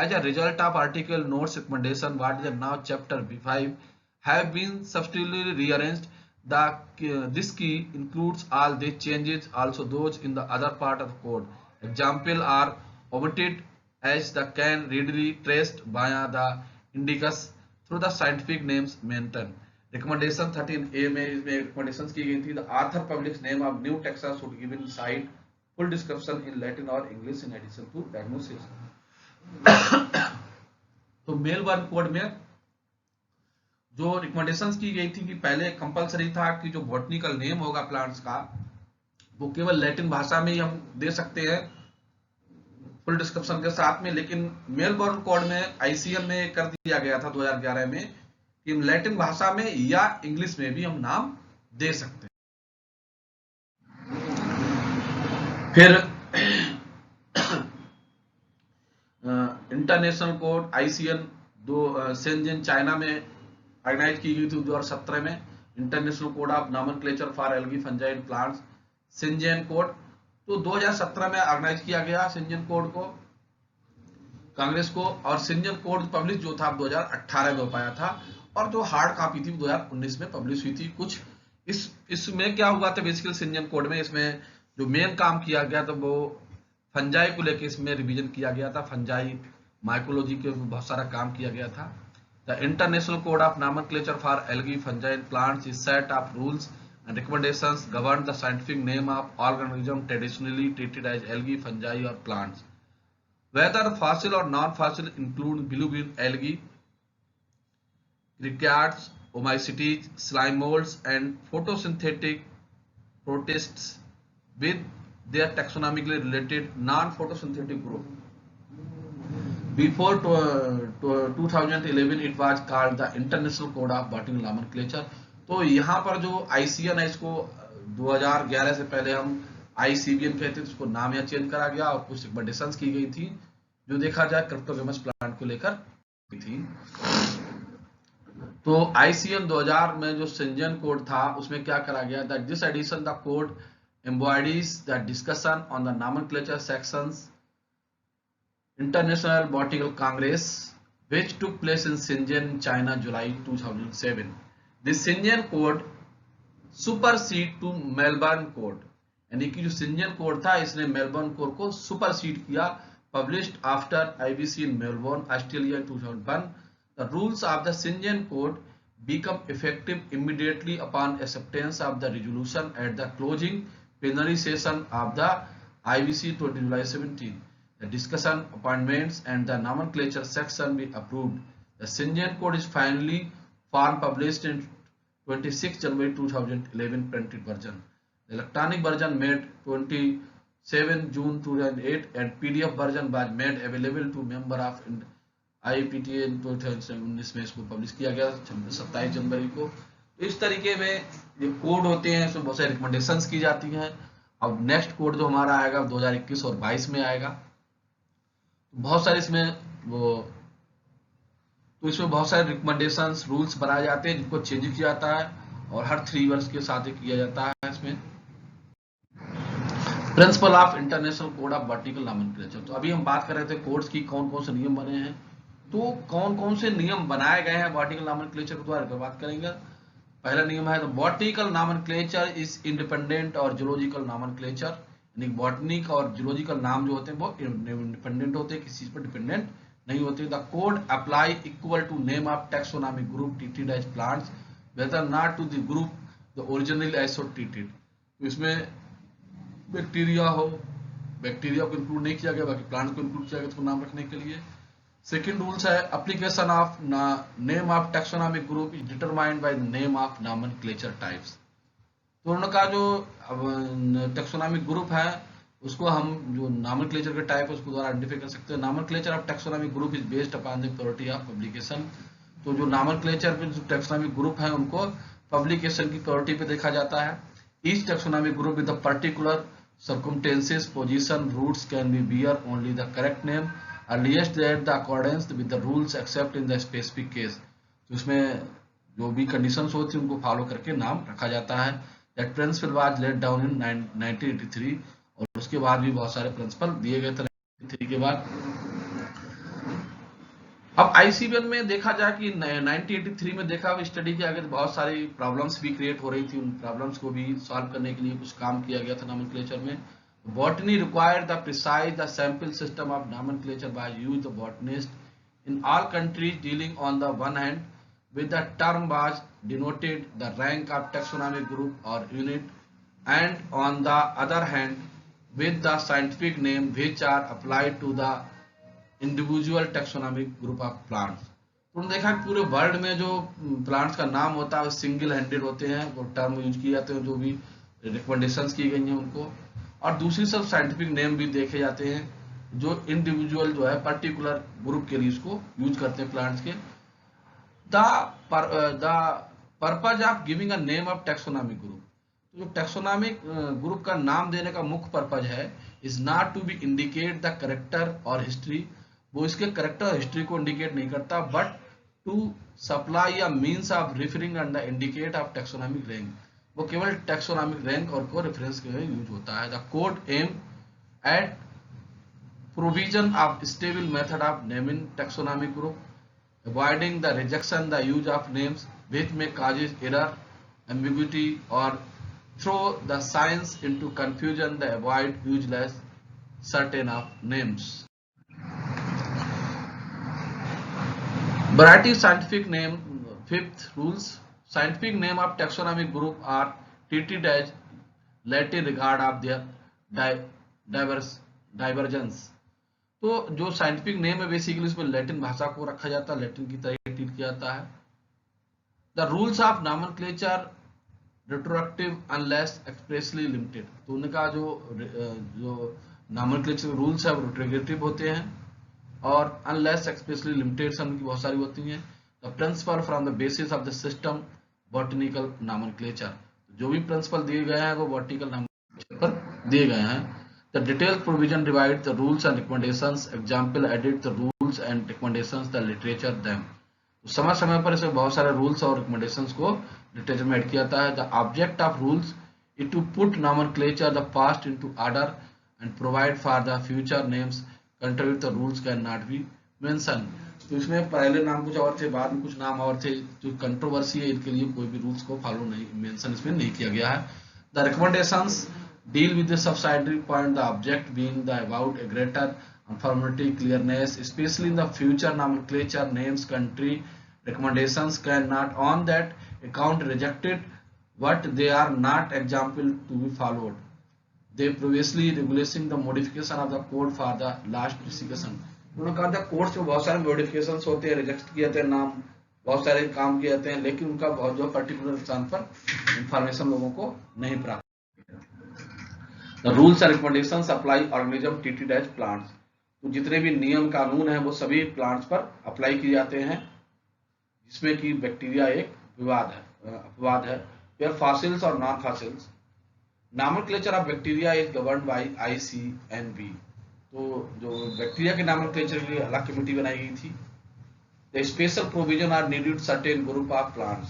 S1: As a result of article notes recommendation what is now chapter B5 have been substantially rearranged। This key includes all these changes, also those in the other part of the code। Example are omitted as the can readily traced via the indicus through the scientific names mentioned। Recommendation 13A में इसमें recommendations की गई थी। The author published name of new taxa should given side full description in Latin or English in addition to diagnosis. तो मेलबर्न कोड में जो रिकमेंडेशंस की गई थी कि पहले कंपलसरी था कि जो बॉटनिकल नेम होगा प्लांट्स का वो केवल लैटिन भाषा में ही हम दे सकते हैं फुल डिस्क्रिप्शन के साथ में, लेकिन मेलबर्न कोड में आईसीएम में कर दिया गया था 2011 में कि लैटिन भाषा में या इंग्लिश में भी हम नाम दे सकते हैं। फिर international code ICN Shenzhen China में ऑर्गेनाइज की गई थी 2017 में। International code of nomenclature for algae fungi and plants Shenzhen code, तो 2017 में ऑर्गेनाइज किया गया शेंजन कोड को कांग्रेस को, और शेंजन कोड पब्लिश जो था 2018 में हो पाया था, और जो हार्ड कॉपी थी 2019 में पब्लिश हुई थी। कुछ इसमें क्या हुआ था बेसिकली शेंजन कोड में, इसमें जो मेन काम किया गया था वो फंजाई को लेकर इसमें रिवीजन किया गया था, फंजाई माइकोलॉजी के बहुत सारा काम किया गया था। The international code of nomenclature for algae fungi and plants is set of rules and recommendations govern the scientific name of organisms traditionally treated as algae, fungi or plants. Whether fossil or non-fossil include blue-green algae, crickets, omycetes, slime molds and photosynthetic protists with their taxonomically related non-photosynthetic group. Before 2011 it was called the International Code of Botanical Nomenclature. तो यहाँ पर जो आईसीएन है इसको 2011 से पहले हम आईसीबीएन कहते थे, उसको नाम यहाँ चेंज करा गया और कुछ रिकमेंडेशंस की गई थी जो देखा जाए क्रिप्टोगेमस प्लांट को लेकर थी। तो आईसीएन 2000 में जो शेंजन कोड था उसमें क्या करा गया, that this edition the code embodies the discussion on the nomenclature sections International Botanical Congress which took place in Shenzhen, China, July 2007. This Shenzhen code supersede to Melbourne code, यानी कि जो शेंजन कोड था इसने मेलबर्न कोड को सुपरसीड किया। Published after IBC in Melbourne Australia 2001, the rules of the Shenzhen code become effective immediately upon acceptance of the resolution at the closing plenary session of the IBC 20 July 17. The discussion, appointments and the nomenclature section be approved. The Shenzhen Code is finally form published in 26 January 2011 printed version. The electronic version made 27 June 2008 and PDF version was made available to member of IPTA 2019 में इसको पब्लिश किया गया 27 जनवरी को। इस तरीके में ये कोड होते हैं, इसमें बहुत सारी रिकमेंडेशंस की जाती हैं। अब नेक्स्ट कोड जो हमारा आएगा 2021 और 22 में आएगा, बहुत सारे इसमें इसमें बहुत सारे रिकमेंडेशंस रूल्स बनाए जाते हैं जिनको चेंज किया जाता है और हर 3 इयर्स के साथ ही किया जाता है। इसमें principle of international code of botanical nomenclature, तो अभी हम बात कर रहे थे कोड्स की कौन कौन से नियम बने हैं, तो कौन कौन से नियम बनाए गए हैं बॉटनिकल नॉमेनक्लेचर के द्वारा बात करेंगे। पहला नियम है तो बॉटनिकल नॉमेनक्लेचर इज इंडिपेंडेंट और जूलॉजिकल नॉमेनक्लेचर, यानी बॉटनिक और जूलॉजिकल नाम जो होते हैं वो इंडिपेंडेंट होते हैं, किसी चीज पर डिपेंडेंट नहीं होते। The code apply equal to name of taxonomic group treated as plants whether not to the group the original as so treated. तो इसमें बैक्टीरिया हो, बैक्टीरिया को इंक्लूड नहीं किया गया, बाकी प्लांट को इंक्लूड किया गया उसको नाम रखने के लिए। सेकेंड रूल्स है application of name of taxonomic group is determined by name of nomenclature types. तो उनका जो टैक्सोनॉमिक ग्रुप है उसको हम जो नॉमेनक्लेचर के टाइप है उसको द्वारा आइडेंटिफाई कर सकते हैं। Nomenclature of taxonomic group is based upon the priority of publication. तो जो नॉमेनक्लेचर पे जो टैक्सोनॉमिक ग्रुप है उनको पब्लिकेशन की प्रायोरिटी पे देखा जाता है। Each taxonomic group with the particular circumstances, position, roots can be bear only the correct name, earliest that the accordance with the rules except in the specific case। तो इसमें जो भी कंडीशंस होती है उनको फॉलो करके नाम रखा जाता है। That principle was laid down in 1983 और उसके बाद भी बहुत सारे प्रिंसिपल दिए गए थे 1983 के बाद। अब आईसीबीएन में देखा जाए कि 1983 में देखा स्टडी किया गया तो बहुत सारी प्रॉब्लम्स भी क्रिएट हो रही थी, उन प्रॉब्लम्स को भी सॉल्व करने के लिए कुछ काम किया गया था नॉमेनक्लेचर में। Botany required the precise the sample system of nomenclature by use the botanist in all countries dealing on the one hand with the term was denoted the rank of taxonomic group or unit, and on the other hand with the scientific name which are applied to the individual taxonomic group of plants। तो उन्होंने देखा कि पूरे वर्ल्ड में जो प्लांट्स का नाम होता है सिंगल हैंडेड होते हैं, वो टर्म यूज किए जाते हैं जो भी रिकमेंडेशंस की गई हैं उनको, और दूसरी सब साइंटिफिक नेम भी देखे जाते हैं जो इंडिविजुअल जो है पर्टिकुलर ग्रुप के लिए इसको यूज करते हैं प्लांट्स के। The purpose of giving a name of taxonomic group, तो जो टैक्सोनॉमिक ग्रुप का नाम देने का मुख्य पर्पज है is not to be indicate the character और हिस्ट्री, वो इसके करेक्टर और हिस्ट्री को इंडिकेट नहीं करता, but to supply a means of referring and the indicate of taxonomic rank, वो केवल टैक्सोनॉमिक रैंक और को रेफरेंस के लिए यूज होता है। The code aim at provision of stable method of naming taxonomic group, avoiding the rejection the use of names which may causes error, ambiguity or throw the science into confusion, the avoid useless certain of names। Variety scientific name, fifth rules, scientific name of taxonomic group are treated as Latin regard of their divergence। तो जो साइंटिफिक नेम है बेसिकली उसमें लैटिन भाषा को रखा जाता है, लैटिन की तरह ट्रीट किया जाता है। The rules of nomenclature retroactive unless expressly limited, तो उनका जो nomenclature रूल्स है वो retroactive होते हैं और unless expressly limited उनकी बहुत सारी होती हैं। The principle from the basis of the system botanical nomenclature, जो भी प्रिंसिपल दिए गए हैं वो botanical nomenclature पर दिए गए हैं। The detailed provision divides the rules and recommendations, example edit the rules and recommendations, the literature them, समय समय पर इसमें बहुत सारे रूल्स और रिकमेंडेशंस को लिटरेचर में ऐड किया जाता है। The object of rules is to put nomenclature the past into order and provide for the future names contribute the rules can not be mention. तो इसमें पहले नाम कुछ और थे, बाद में कुछ नाम और थे, जो कंट्रोवर्सी है इनके लिए कोई भी रूल्स को फॉलो नहीं मेंशन इसमें नहीं किया गया है। The recommendations deal with the subsidiary point, the object being the about A greater conformity, clearness, especially in the future nomenclature names country recommendations cannot on that account rejected what they are not example to be followed, they previously regulating the modification of the code for the last precision। उन्होंने कहा था कोड में बहुत सारे मॉडिफिकेशंस होते हैं, रिजेक्ट किए जाते हैं नाम, बहुत सारे काम किए जाते हैं, लेकिन उनका बहुत जो पर्टिकुलर स्थान पर इंफॉर्मेशन लोगों को नहीं प्राप्त। The rules and recommendations apply organism treated as plants, तो जितने भी नियम कानून हैं वो सभी प्लांट्स पर अप्लाई किए जाते हैं, जिसमें कि बैक्टीरिया एक अपवाद है। फिर फॉसिल्स और non fossils, nomenclature of bacteria is governed bye ICNB, तो जो बैक्टीरिया के नॉमेनक्लेचर के लिए अलग कमेटी बनाई गई थी। The special provision are needed certain group of plants,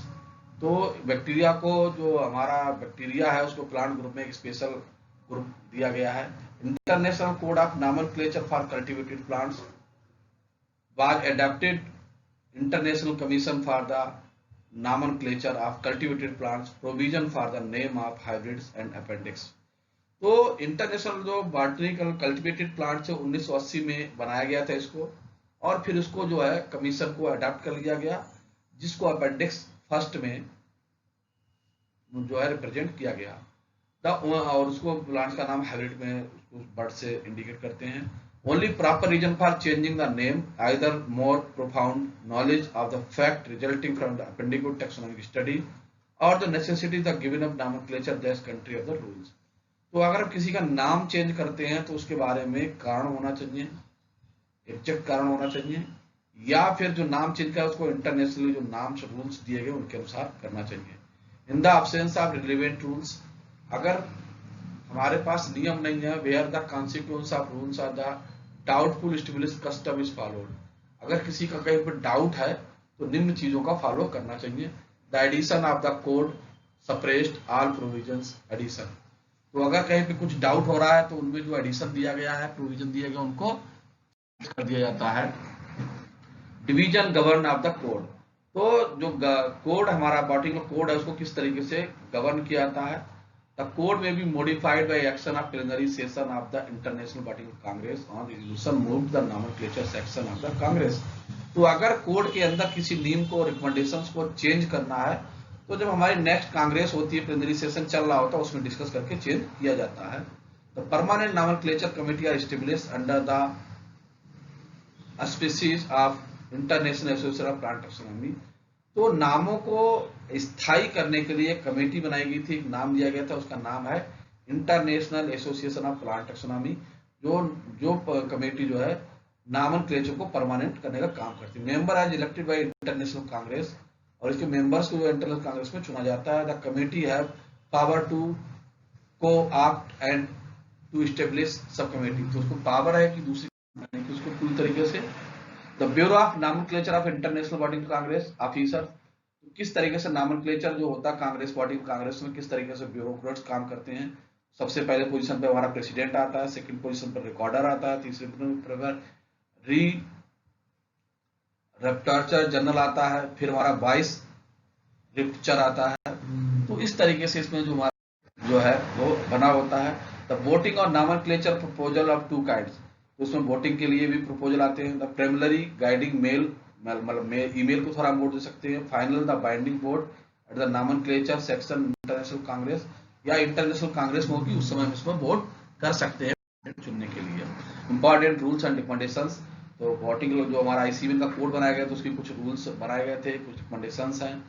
S1: तो बैक्टीरिया को जो हमारा बैक्टीरिया है उसको प्लांट ग्रुप में एक स्पेशल ग्रुप दिया गया है। International code of nomenclature for cultivated plants was adopted, international commission for the nomenclature of cultivated plants, provision for the name of hybrids and appendix. तो इंटरनेशनल जो बॉटनिकल कल्टिवेटेड प्लांट्स 1980 में बनाया गया था इसको, और फिर उसको जो है कमीशन को अडॉप्ट कर लिया गया, जिसको अपेंडिक्स फर्स्ट में जो है रिप्रेजेंट किया गया, और उसको प्लांट्स का नाम हाइब्रिड में उसको बर्ड से इंडिकेट करते हैं। Only proper reason for changing the name either more profound knowledge of the fact resulting from the appendico taxonomic study और the necessity the given of nomenclature that country of the rules. तो अगर आप किसी का नाम चेंज करते हैं तो उसके बारे में कारण होना चाहिए, एग्जैक्ट कारण होना चाहिए, या फिर जो नाम चेंज कर उसको इंटरनेशनली जो नाम रूल्स दिए गए उनके अनुसार करना चाहिए। In the absence of relevant rules, अगर हमारे पास नियम नहीं है, where the consequence of rules are the doubtful established custom is followed, अगर किसी का कहीं पर डाउट है तो निम्न चीजों का फॉलो करना चाहिए। The edition of the code suppressed all provisions edition, तो अगर कहीं पे कुछ डाउट हो रहा है तो उनमें जो एडिशन दिया गया है, प्रोविजन दिया गया, उनको कर दिया जाता है। Division govern of the code, तो जो कोड हमारा बॉटनिकल कोड है उसको किस तरीके से गवर्न किया जाता है। द कोड में be modified by action of plenary session of the international botanical Congress on resolution move the nomenclature section of the Congress, तो अगर कोड के अंदर किसी नियम को रिकमेंडेशंस को चेंज करना है तो जब हमारी नेक्स्ट कांग्रेस होती है, प्लेनरी सेशन चल रहा होता है, उसमें डिस्कस करके चेंज किया जाता है। The permanent nomenclature committee are established under the auspices of International Association of Plant Taxonomy. तो नामों को स्थायी करने के लिए कमेटी बनाई गई थी, एक नाम दिया गया था, उसका नाम है international association of plant taxonomy. जो कमेटी जो है नामनक्लेचर को परमानेंट करने का काम करती है। Member as elected by international congress, और इसके मेंबर्स को जो इंटरनेशनल कांग्रेस में चुना जाता है। The committee have power to co-opt and to establish subcommittee, तो उसको पावर है कि दूसरी कि उसको पूरी तरीके से the bureau of nomenclature of international body Congress officer, तो किस तरीके से नॉमेनक्लेचर जो होता है कांग्रेस बॉडी कांग्रेस में किस तरीके से ब्यूरोक्रेट्स काम करते हैं। सबसे पहले पोजीशन पे हमारा प्रेसिडेंट आता है, सेकंड पोजीशन पर रिकॉर्डर आता है, तीसरे पर रैप्टार्चर जनरल आता है, फिर हमारा वाइस रिप्चर आता है। तो इस तरीके से इसमें जो हमारा जो है वो बना होता है। द वोटिंग और nomenclature proposal of two kinds, तो उसमें वोटिंग के लिए भी प्रपोजल आते हैं। द प्रिलिमिनरी गाइडिंग मेल, मतलब ईमेल को थोड़ा वोट दे सकते हैं। Final the binding vote at the nomenclature section international Congress, या इंटरनेशनल कांग्रेस में होगी उस समय हम इसमें वोट कर सकते हैं चुनने के लिए। इंपॉर्टेंट रूल्स एंड रिकमेंडेशंस, तो वोटिंग जो हमारा ICVN का कोड बनाया गया तो उसके कुछ रूल्स बनाए गए थे, कुछ रिकमेंडेशंस हैं।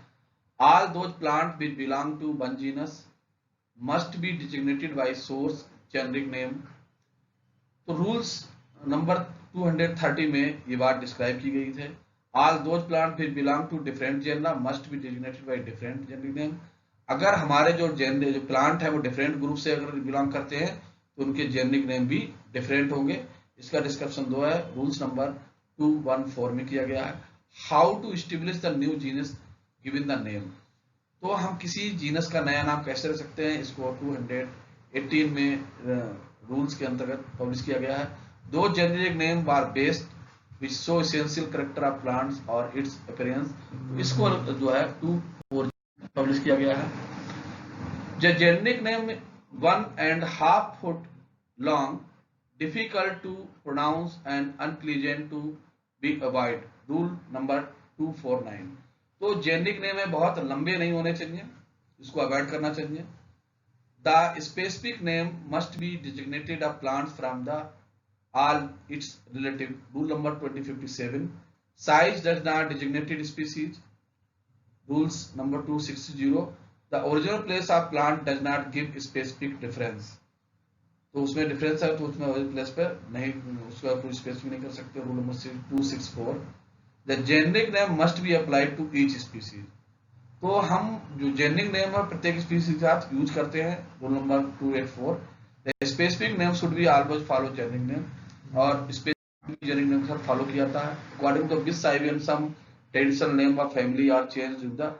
S1: All those plant which belong to one genus must be designated by source generic name. तो रूल्स नंबर 230 में ये बात डिस्क्राइब की गई थे। All those plant which belong to different genera must be designated by different generic name. अगर हमारे जो प्लांट है वो डिफरेंट ग्रुप से अगर बिलोंग करते हैं तो उनके जेनरिक नेम भी डिफरेंट होंगे। इसका डिस्क्रिप्शन 2 है, रूल्स नंबर 214 में किया गया है। How to establish the new genus given the name, तो हम किसी जीनस का नया नाम कैसे रख सकते हैं, इसको 218 में रूल्स के अंतर्गत पब्लिश किया गया है। दो generic name are based which show essential character of plants और इट्स अपीयरेंस, इसको जो है 2 पब्लिश किया गया है। The generic name 1.5 foot long, difficult to pronounce and unpleasant to be avoid, rule number 249। तो जेनरिक नेम है बहुत लंबे नहीं होने चाहिए, इसको अवॉइड करना चाहिए। The specific name must be designated of plants from the all it's relative, rule number 2057। Size does not designated species, rules number 260। The original place of plant does not give specific difference, तो उसमें डिफरेंस है तो उसमें ओरिजिनल प्लेस पे नहीं, उसका कोई स्पेसिफिक नहीं कर सकते, rule number 264। The generic name must be applied to each species, तो हम जो जेनरिक नेम है प्रत्येक स्पीसीज के साथ यूज करते हैं, rule number 284। The specific name should be always follow generic name, और स्पेसिफिक जेनरिक नेम के साथ फॉलो किया जाता है। According to this ICVN some traditional name of family are changed in the,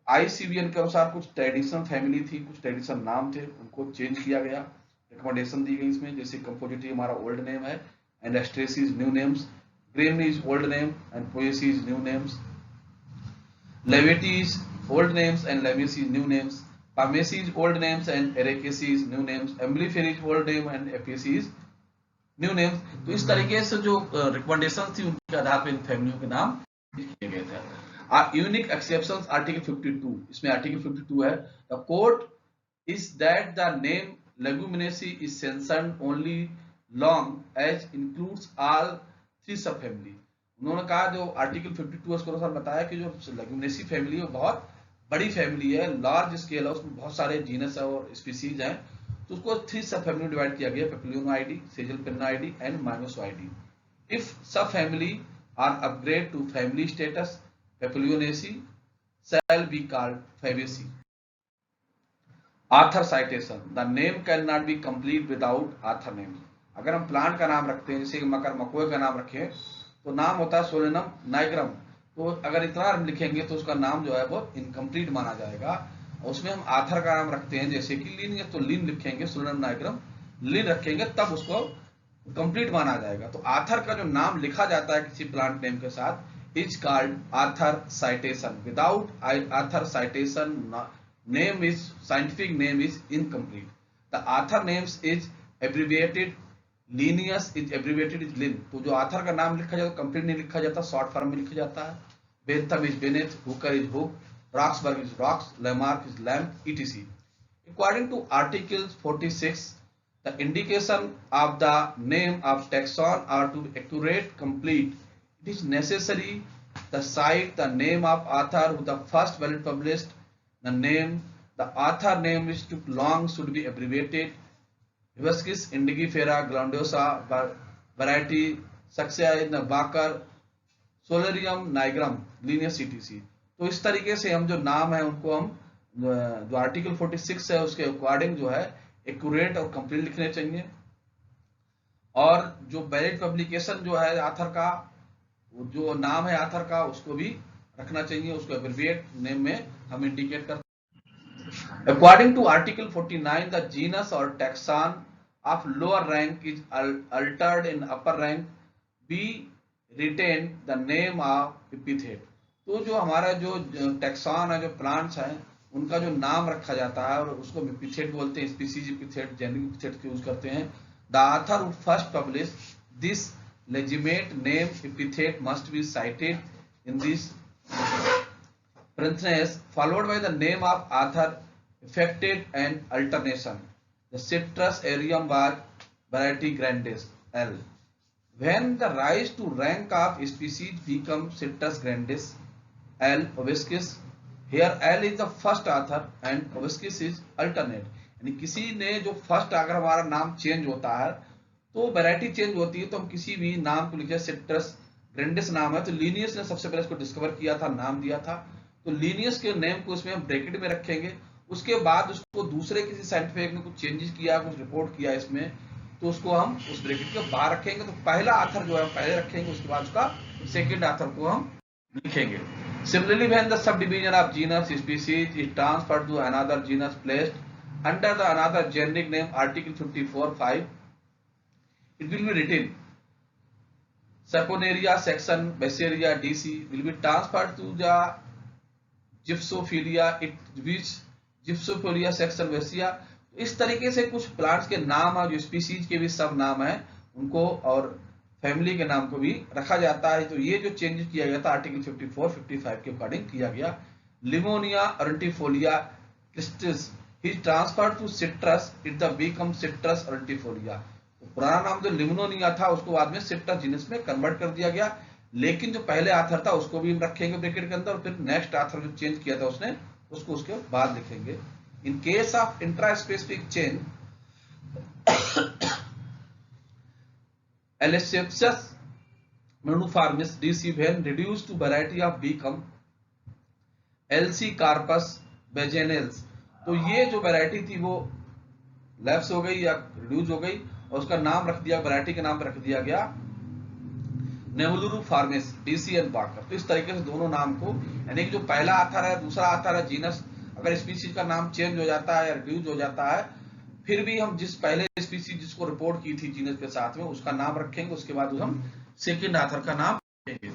S1: ICVN के अनुसार कुछ ट्रेडिशनल फैमिली थी, कुछ ट्रेडिशनल नाम थे, उनको चेंज किया गया। रिकमेंडेशन दी गई इसमें, जैसे कंपोजिटी हमारा ओल्ड नेम है and Asteraceae is new names, Gramineae is old name and Poaceae is new names, Labiatae is old names and Lamiaceae is new names, Palmaceae is old names and Arecaceae is new names, Umbelliferae is old name and Apiaceae is new names. तो इस तरीके से जो रिकमेंडेशन थी उनके आधार पर इन फैमिलियों के नाम किए गए थे। यूनिक एक्सेप्शंस आर्टिकल 52, इसमें आर्टिकल 52 है, the court is that the name Leguminaceae is censored only long as includes all 3 सब फैमिली। उन्होंने कहा जो आर्टिकल 52 उसके अनुसार बताया कि जो लेगुमिनेसी फैमिली है बहुत बड़ी फैमिली है, लार्ज स्केल है, उसमें बहुत सारे जीनस है और स्पीसीज हैं, तो उसको 3 सब फैमिली में डिवाइड किया गया, Papilionoideae, Caesalpinioideae and Mimosoideae. If subfamily are upgrade to family status, Papilionaceae shall be called Fabaceae। Author citation, the name can not be complete without author name. अगर हम प्लांट का नाम रखते हैं, जैसे मकर मकोए का नाम रखें तो नाम होता है सोलेनम नाइग्रम, तो अगर इतना लिखेंगे तो उसका नाम जो है वो इनकम्प्लीट माना जाएगा। और उसमें हम ऑथर का नाम रखते हैं जैसे कि लिन, तो लिन लिखेंगे, सोलेनम नाइग्रम लिन रखेंगे तब उसको कंप्लीट माना जाएगा। तो ऑथर का जो नाम लिखा जाता है किसी प्लांट नेम के साथ is called author citation. Without author citation name is scientific name is incomplete. The author names is abbreviated, Linnaeus is abbreviated is Lin, तो जो author का नाम लिखा जाता है कंप्लीट नहीं लिखा जाता, शॉर्ट फॉर्म में लिखा जाता है। Bentham is Bennett, Hooker is Hook, Roxburgh is Rox, Lamarck is Lamb, etc. According to Article 46 The indication of the name of taxon are to be accurate, complete. It is necessary the cite the name of author who the first valid published the name. The author name which took long should be abbreviated. Hibiscus indigifera glandosa variety Saxia in the Bakar Solarium nigrum Linnaeus etc. तो इस तरीके से हम जो नाम है उनको हम जो आर्टिकल 46 है उसके अकॉर्डिंग जो है एक्यूरेट और कंप्लीट लिखने चाहिए। और जो वैलिड पब्लिकेशन जो है आथर का, जो नाम है आथर का उसको भी रखना चाहिए, उसको एब्रिविएट नेम में हम इंडिकेट करते हैं। According to article 49 the genus और taxon of lower rank is altered in upper rank be retained the name of epithet. तो जो हमारा जो टैक्सन है, जो प्लांट्स हैं उनका जो नाम रखा जाता है और उसको एपिथेट बोलते हैं, species epithet, generic epithet use करते हैं। The author who first publish this legitimate name epithet must be cited in this parenthesis followed by the name of author effected and alternation. The citrus aerium was variety grandis L. When the rise to rank of species become citrus grandis L obiscus, here L is the first author and obiscus is alternate. यानी किसी ने जो फर्स्ट अगर हमारा नाम चेंज होता है तो वैरायटी चेंज होती है, तो हम किसी भी नाम को लिखे, सिट्रस ग्रेंडिस नाम है तो लीनियस ने सबसे पहले इसको डिस्कवर किया था, नाम दिया था, तो लीनियस के नेम को इसमें हम ब्रैकेट में रखेंगे। उसके बाद उसको दूसरे किसी साइंटिफिक ने कुछ चेंजेस किया, कुछ रिपोर्ट किया इसमें, तो उसको हम उस ब्रैकेट के बाहर रखेंगे। तो पहला आथर जो है पहले रखेंगे, उसके बाद उसका सेकेंड आथर को हम लिखेंगे। Similarly when the subdivision of genus species is transferred to another genus placed under the another generic name article 54(5) it will be written Saponaria section Baseria DC will be transferred to the Gypsophilia it which Gypsophilia section Baseria। इस तरीके से कुछ प्लांट्स के नाम है, जो स्पीसीज के भी सब नाम है उनको और फैमिली के नाम को भी रखा जाता है। तो ये जो चेंज किया गया था आर्टिकल 54, 55 के अकॉर्डिंग किया गया। Limonia aurantifolia Christis he transferred to Citrus it the become Citrus aurantifolia. पुराना नाम जो लिमोनिया था उसको बाद में सिट्रस जीनस में कन्वर्ट कर दिया गया, लेकिन जो पहले आथर था उसको भी हम रखेंगे ब्रैकेट के अंदर, और फिर नेक्स्ट आथर जो चेंज किया था उसने उसको उसके बाद लिखेंगे। In case of intraspecific change एलेसेप्सिस मेनुफार्मिस DC when reduced to variety of become एलसी कार्पस बेजेनेल्स। तो ये जो वैरायटी थी वो लैप्स हो गई या रिड्यूस हो गई और उसका नाम रख दिया, वैरायटी का नाम रख दिया गया नेवलुरु फार्मिस डीसी एंड बाकर। तो इस तरीके से दोनों नाम को, यानी कि जो पहला आथर है दूसरा आथर है जीनस, अगर स्पीसीज का नाम चेंज हो जाता है या रिड्यूस हो जाता है, फिर भी हम जिस पहले स्पीसीज जिसको रिपोर्ट की थी जीनस के साथ में उसका नाम रखेंगे, उसके बाद हम सेकेंड आथर का नाम रखेंगे।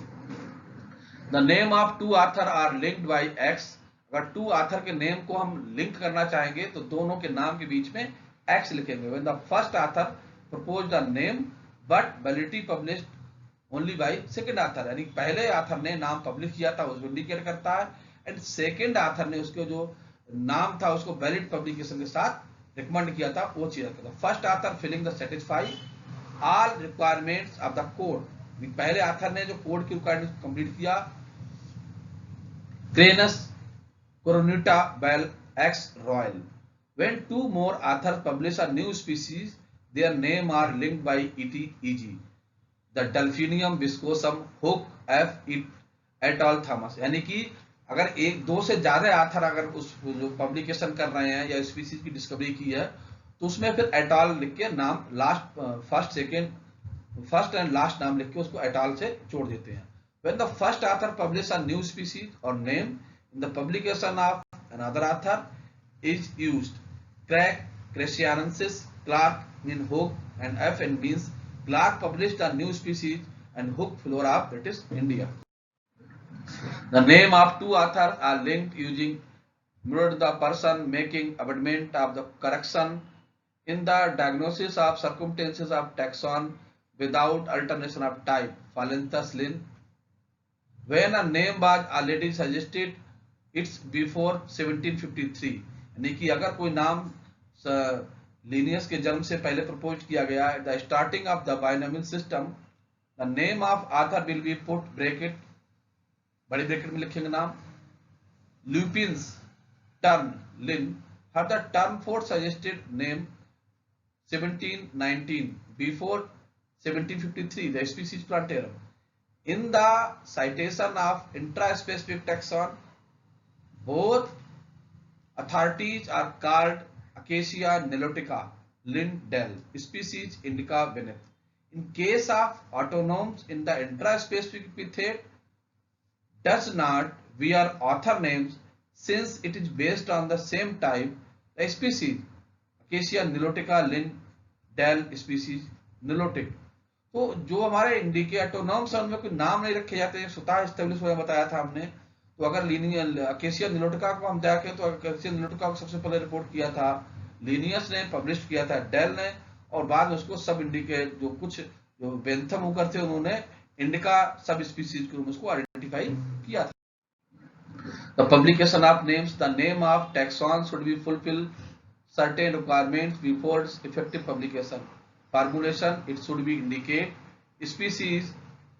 S1: The name of two author are linked by ex. अगर टू आथर के नेम को हम लिंक करना चाहेंगे तो दोनों के नाम के बीच में एक्स लिखेंगे। When the first author propose the name but validity published only by second author, यानी पहले आथर ने नाम पब्लिश किया था उसको इंडिकेट करता है, एंड सेकंड आथर ने उसके जो नाम था उसको वैलिड पब्लिकेशन के साथ रिकमेंड किया था वो चीज करता। First author filling the satisfy all requirements of the code, पहले आथर ने जो कोड की रिक्वायरमेंट कंप्लीट किया। क्रेनस कोरोनिटा Bell ex Royle. When two more authors publish a new species, their name are linked by et.e.g. The Delphinium viscosum Hook F et al. Thomas। यानी कि अगर एक दो से ज्यादा आथर अगर उस जो पब्लिकेशन कर रहे हैं या स्पीसीज की डिस्कवरी की है तो उसमें फिर एटाल लिख के नाम लास्ट फर्स्ट एंड लास्ट नाम लिख के उसको एटाल से जोड़ देते हैं। When the first author publish a new species or name in the publication of another author is used Craig, Crassiensis, Clark mean Hook, and F and means Clark published a new species and Hook flora of British India. The name of two authors are linked using mirrored the person making amendment of the correction in the diagnosis of circumstances of taxon without alternation of type. Phalanthus Lin. When a name was already suggested, it's before 1753। यानी कि अगर कोई नाम लीनियस के जन्म से पहले प्रपोज किया गया है। The starting of the binomial system, the name of author will be put bracket, बड़ी ब्रैकेट में लिखेंगे नाम, ल्यूपिन्स टर्न लिन had the term for suggested name 1719 before 1753 the species plantarum. In the citation of intraspecific taxon, both authorities are called Acacia nilotica, Linn. Dell, species Indica Beneth. In case of autonomes in the intraspecific epithet does not bear author names since it is based on the same type, the species Acacia nilotica, Linn. Dell, species nilotic. तो जो हमारे इंडिके ऑटोनॉम्स उनमें कोई नाम नहीं रखे जाते हैं, स्वतः एस्टेब्लिश हुआ बताया था हमने। तो अगर अकेशिया निलोटिका को हम देखें तो अकेशिया निलोटिका को सबसे पहले रिपोर्ट किया था लीनियस ने, पब्लिश किया था डेल ने, और बाद में उसको सब इंडिकेट जो कुछ जो बेंथम हुकर थे उन्होंने इंडिका सब स्पीसीज के रूप में उसको आइडेंटिफाई किया था। The publication of names, the name of taxon should be fulfil certain requirements before its effective publication. Formulation, it should be indicate species,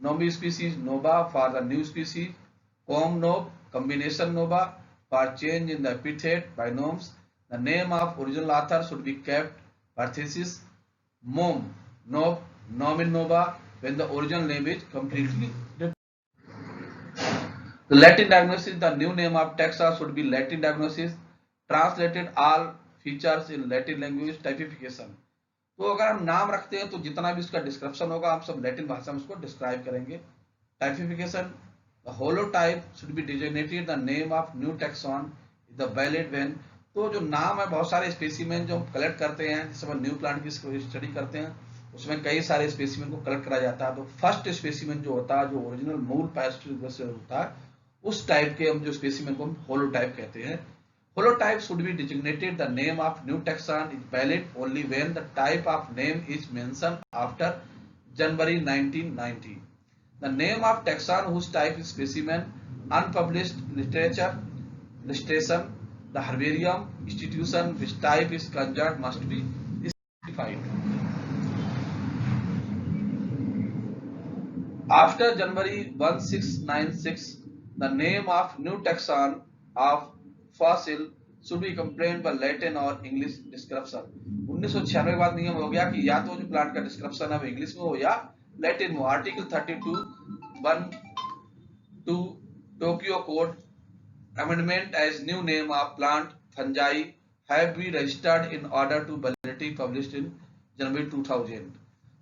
S1: nomi species nova for the new species, com nob, combination nova for change in the epithet by noms. The name of original author should be kept, parenthesis, mom, nob, nomin nova when the original name is completely repeated. The Latin diagnosis, the new name of taxa should be Latin diagnosis, translated all features in Latin language, typification. तो अगर हम नाम रखते हैं तो जितना भी उसका डिस्क्रिप्शन होगा हम सब लैटिन भाषा में उसको डिस्क्राइब करेंगे। Typification, the holotype should be designated the name of new taxon the valid when. तो जो नाम है बहुत सारे स्पेसिमेन जो हम कलेक्ट करते हैं, जिस समय न्यू प्लांट की स्टडी करते हैं उसमें कई सारे स्पेसिमेन को कलेक्ट करा जाता है। तो फर्स्ट स्पेसिमेन जो होता है, जो ओरिजिनल मूल पैरासिट से होता है, उस टाइप के हम जो स्पेसिमेन को हम होलोटाइप कहते हैं। Holotype should be designated the name of new taxon is valid only when the type of name is mentioned after January 1990. The name of taxon whose type is specimen, unpublished literature, illustration, the herbarium institution which type is conjured must be specified. After January 1696, the name of new taxon of fossil should be accompanied by Latin और English description. 1996 के बाद नियम हो गया कि या तो जो प्लांट का डिस्क्रिप्शन है वो इंग्लिश में हो या लैटिन में। Article 32(1)(2) Tokyo code amendment as new name of plant fungi have be registered in order to validity published in January 2000।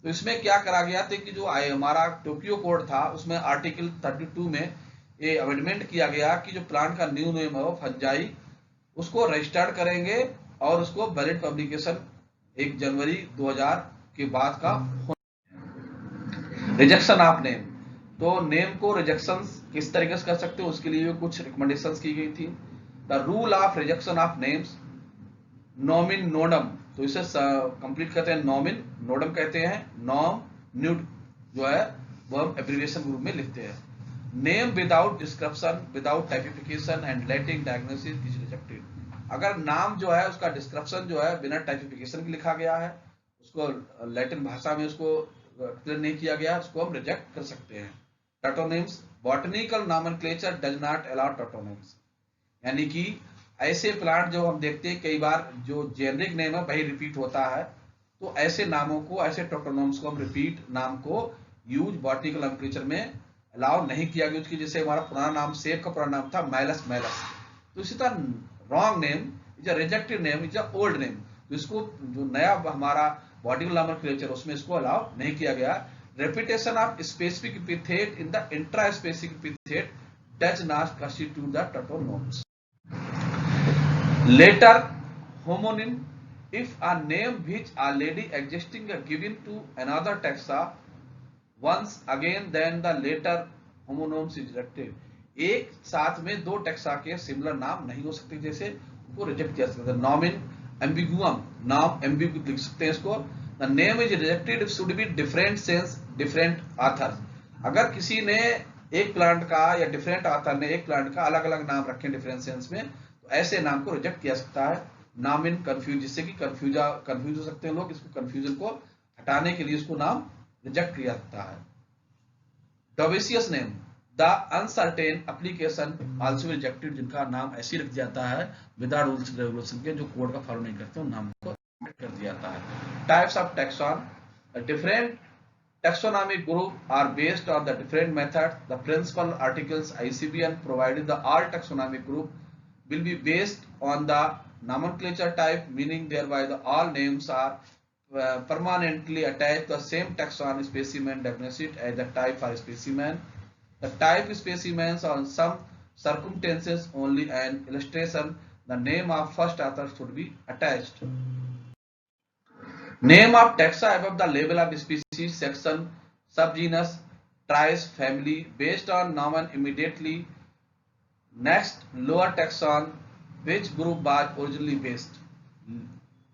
S1: तो इसमें क्या करा गया था कि जो हमारा टोक्यो कोड था उसमें आर्टिकल 32 में ये अमेंडमेंट किया गया कि जो प्लांट का न्यू नेम है वो फंजाई, उसको रजिस्टर्ड करेंगे और उसको वैलिड पब्लिकेशन 1 जनवरी 2000 के बाद का होना। रिजेक्शन ऑफ नेम, तो नेम को रिजेक्शन किस तरीके से कर सकते हो उसके लिए कुछ रिकमेंडेशंस की गई थी। The rule of rejection of names, नॉमिन नोडम, तो इसे कंप्लीट करते हैं नॉमिन, नोडम कहते हैं, नॉम न्यूड जो है वो हम एब्रिविएशन ग्रुप में लिखते हैं। Name without description, without typification and Latin diagnosis is rejected. अगर नाम जो है उसका डिस्क्रिप्शन जो है बिना टाइपिफिकेशन के लिखा गया है, उसको लैटिन भाषा में उसको क्लियर नहीं किया गया, उसको हम रिजेक्ट कर सकते हैं। Tautonyms, botanical nomenclature does not allow tautonyms, यानी कि ऐसे प्लांट जो हम देखते हैं कई बार जो जेनरिक नेम है वही रिपीट होता है, तो ऐसे नामों को, ऐसे टोटोनिम्स को हम रिपीट नाम को यूज बॉटनिकल नॉमेनक्लेचर में अलाउ नहीं किया गया। उसकी जैसे हमारा पुराना नाम, सेब का पुराना नाम था मैलस मैलस, तो इसी तरह wrong name is a rejected name is a old name, तो इसको जो नया हमारा बॉटनिकल नॉमेनक्लेचर उसमें इसको अलाउ नहीं किया गया। Repetition of specific epithet in the intraspecific epithet does not constitute the tautonyms. Later homonym, if a name which already existing are given to another taxa once again then the later homonyms is rejected. एक साथ में दो टेक्सा के सिमिलर नाम नहीं हो सकते, जैसे उनको रिजेक्ट किया सकता है। नॉमिन एम्बिगुअम, नाम एम्बिगु लिख सकते हैं इसको। The name is rejected should be different sense different author. अगर किसी ने एक प्लांट का या डिफरेंट ऑथर ने एक प्लांट का अलग अलग नाम रखे डिफरेंट सेंस में, तो ऐसे नाम को रिजेक्ट किया सकता है। नाम इन कंफ्यूज, जिससे कि कंफ्यूज हो सकते हैं लोग, इसको कंफ्यूजन को हटाने के लिए इसको नाम रिजेक्ट किया जाता है। Dubious name, the uncertain application also rejected, जिनका नाम ऐसे रख दिया जाता है विदाउट रूल्स रेगुलेशन के, जो कोड का फॉलो नहीं करते उन नाम को कर दिया जाता है। Types of taxon, different taxonomic group are based on the different methods. The principal articles ICBN provided the all taxonomic group will be based on the nomenclature type, meaning thereby the all names are permanently attached to the same taxon specimen designated as the type for specimen. The type specimens on some circumstances only an illustration. The name of first author should be attached. Name of taxa above the label of species, section, subgenus, tribe, family, based on nomen immediately next lower taxon, which group was originally based.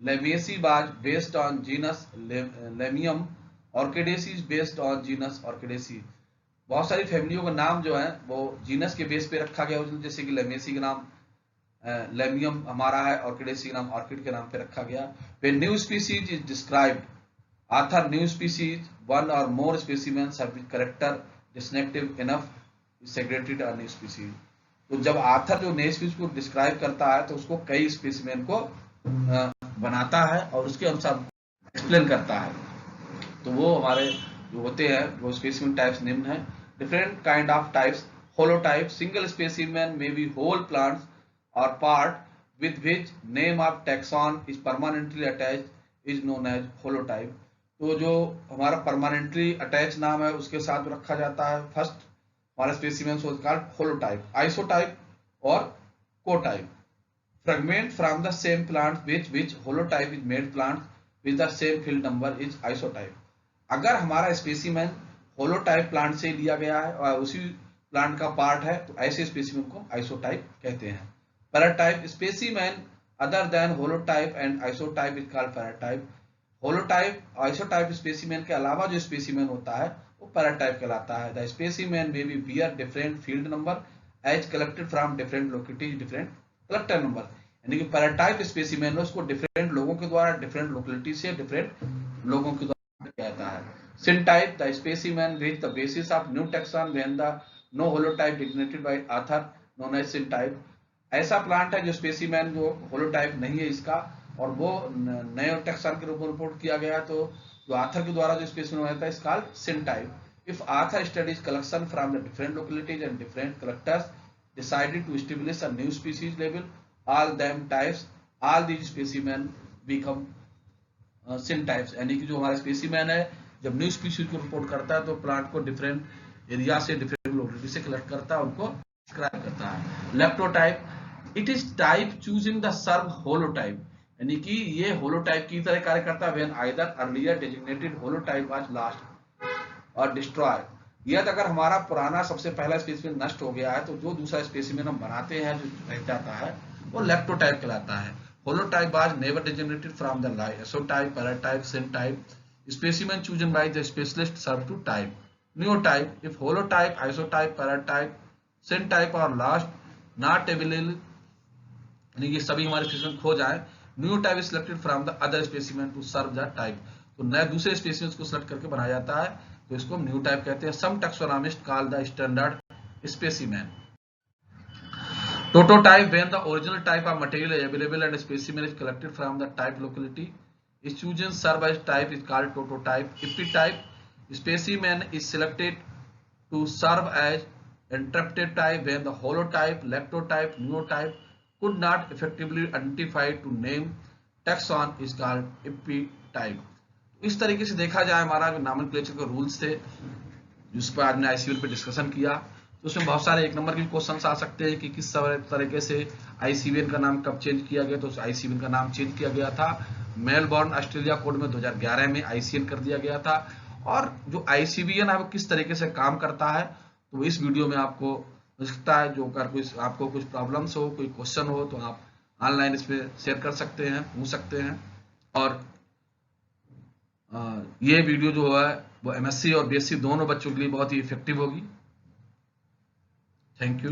S1: Lamiaceae was based on genus Lamium, Orchidaceae based on genus Orchidaceae. बहुत सारी फैमिलियों का नाम जो है वो जीनस के बेस पे रखा गया, जैसे कि लेमेसी का नाम लेमियम हमारा है, ऑर्किडेसी का नाम ऑर्किड के नाम पे रखा गया। When new species is described, author new species one or more specimens have character distinctive enough is segregated a new species। तो जब आथर जो नए स्पीसीज को डिस्क्राइब करता है तो उसको कई स्पेसिमेन को बनाता है और उसके अनुसार एक्सप्लेन करता है। तो वो हमारे जो होते हैं वो स्पेसिमेन टाइप्स निम्न है। Different kind of types, holotype, single specimen may be whole plants or part with which name of taxon is permanently attached is known as holotype। तो जो हमारा permanently attached नाम है उसके साथ रखा जाता है फर्स्ट हमारा स्पेसिमेन कॉल्ड होलोटाइप, आइसोटाइप और cotype. Fragment from the same plant which holotype is made plant with the same field number is isotype। अगर हमारा स्पेसिमेन होलोटाइप प्लांट से लिया गया है और उसी प्लांट का पार्ट है तो ऐसे स्पेसिमेन को आइसोटाइप कहते हैं। Paratype, specimen other than holotype and isotype is called paratype. Holotype isotype specimen के अलावा जो स्पेसिमेन होता है वो पैराटाइप कहलाता है। The specimen may be bear different field number as collected from different localities different collector number. यानी कि पैराटाइप स्पेसिमेन है उसको डिफरेंट लोगों के द्वारा डिफरेंट लोकेलिटी से डिफरेंट लोगों के द्वारा कहता है। Syntype, the specimen which the basis of new taxon when the no holotype designated by author known as syntype. ऐसा प्लांट है जो स्पेसिमेन जो होलोटाइप नहीं है इसका और वो नए टैक्सॉन के रूप में रिपोर्ट किया गया, तो जो आथर के द्वारा जो स्पेसिमेन बनाया था is called syntype. If author studies collection from the different localities and different collectors decided to establish a new species level all them types all these specimen become syntypes. यानी कि जो हमारा स्पेसिमेन है जब न्यू स्पीसीज को रिपोर्ट करता है तो प्लांट को डिफरेंट एरिया से डिफरेंट लोकेलिटी से कलेक्ट करता है, उनको डिस्क्राइब करता है। Lectotype, it is type choosing the serve holotype, यानी कि ये होलोटाइप की तरह कार्य करता है when either earlier designated holotype was lost और डिस्ट्रॉय। यह अगर हमारा पुराना सबसे पहला स्पेसिमेन नष्ट हो गया है तो जो दूसरा स्पेसिमेन हम बनाते हैं जो रह जाता है वो लेप्टोटाइप कहलाता है। Holotype was never designated from the isotype, paratype, syntype. Specimen chosen by the specialist serve to type. Neotype, if holotype, isotype, paratype, syntype और लास्ट नॉट अवेलेबल, यानी कि सभी हमारे स्पेसिमेन खो जाए, new type is selected from the other specimen to serve the type. तो नए दूसरे स्पेसिमेन को सिलेक्ट करके बनाया जाता है तो इसको हम न्यू टाइप कहते हैं। Some taxonomist call the standard specimen. Prototype, when the original type of material is available and specimen is collected from the type locality is chosen serve as type is called prototype. Epitype, specimen is selected to serve as interpreted type when the holotype, lectotype, neotype could not effectively identify to name taxon is called epitype। इस तरीके से देखा जाए हमारा जो नॉमेनक्लेचर के रूल्स थे जिस पर आज ने आईसीबीएन पे डिस्कशन किया, तो उसमें बहुत सारे एक नंबर के क्वेश्चंस आ सकते हैं कि किस तरीके से आईसीबीएन का नाम कब चेंज किया गया। तो आईसीबीएन का नाम चेंज किया गया था मेलबोर्न ऑस्ट्रेलिया कोड में 2011 में आईसीएन कर दिया गया था। और जो आईसीबीएन है वो किस तरीके से काम करता है तो इस वीडियो में आपको हो सकता है जो अगर कोई आपको कुछ प्रॉब्लम्स हो, कोई क्वेश्चन हो तो आप ऑनलाइन इसमें शेयर कर सकते हैं, पूछ सकते हैं। और ये वीडियो जो है वो एमएससी और बीएससी दोनों बच्चों के लिए बहुत ही इफेक्टिव होगी। Thank you.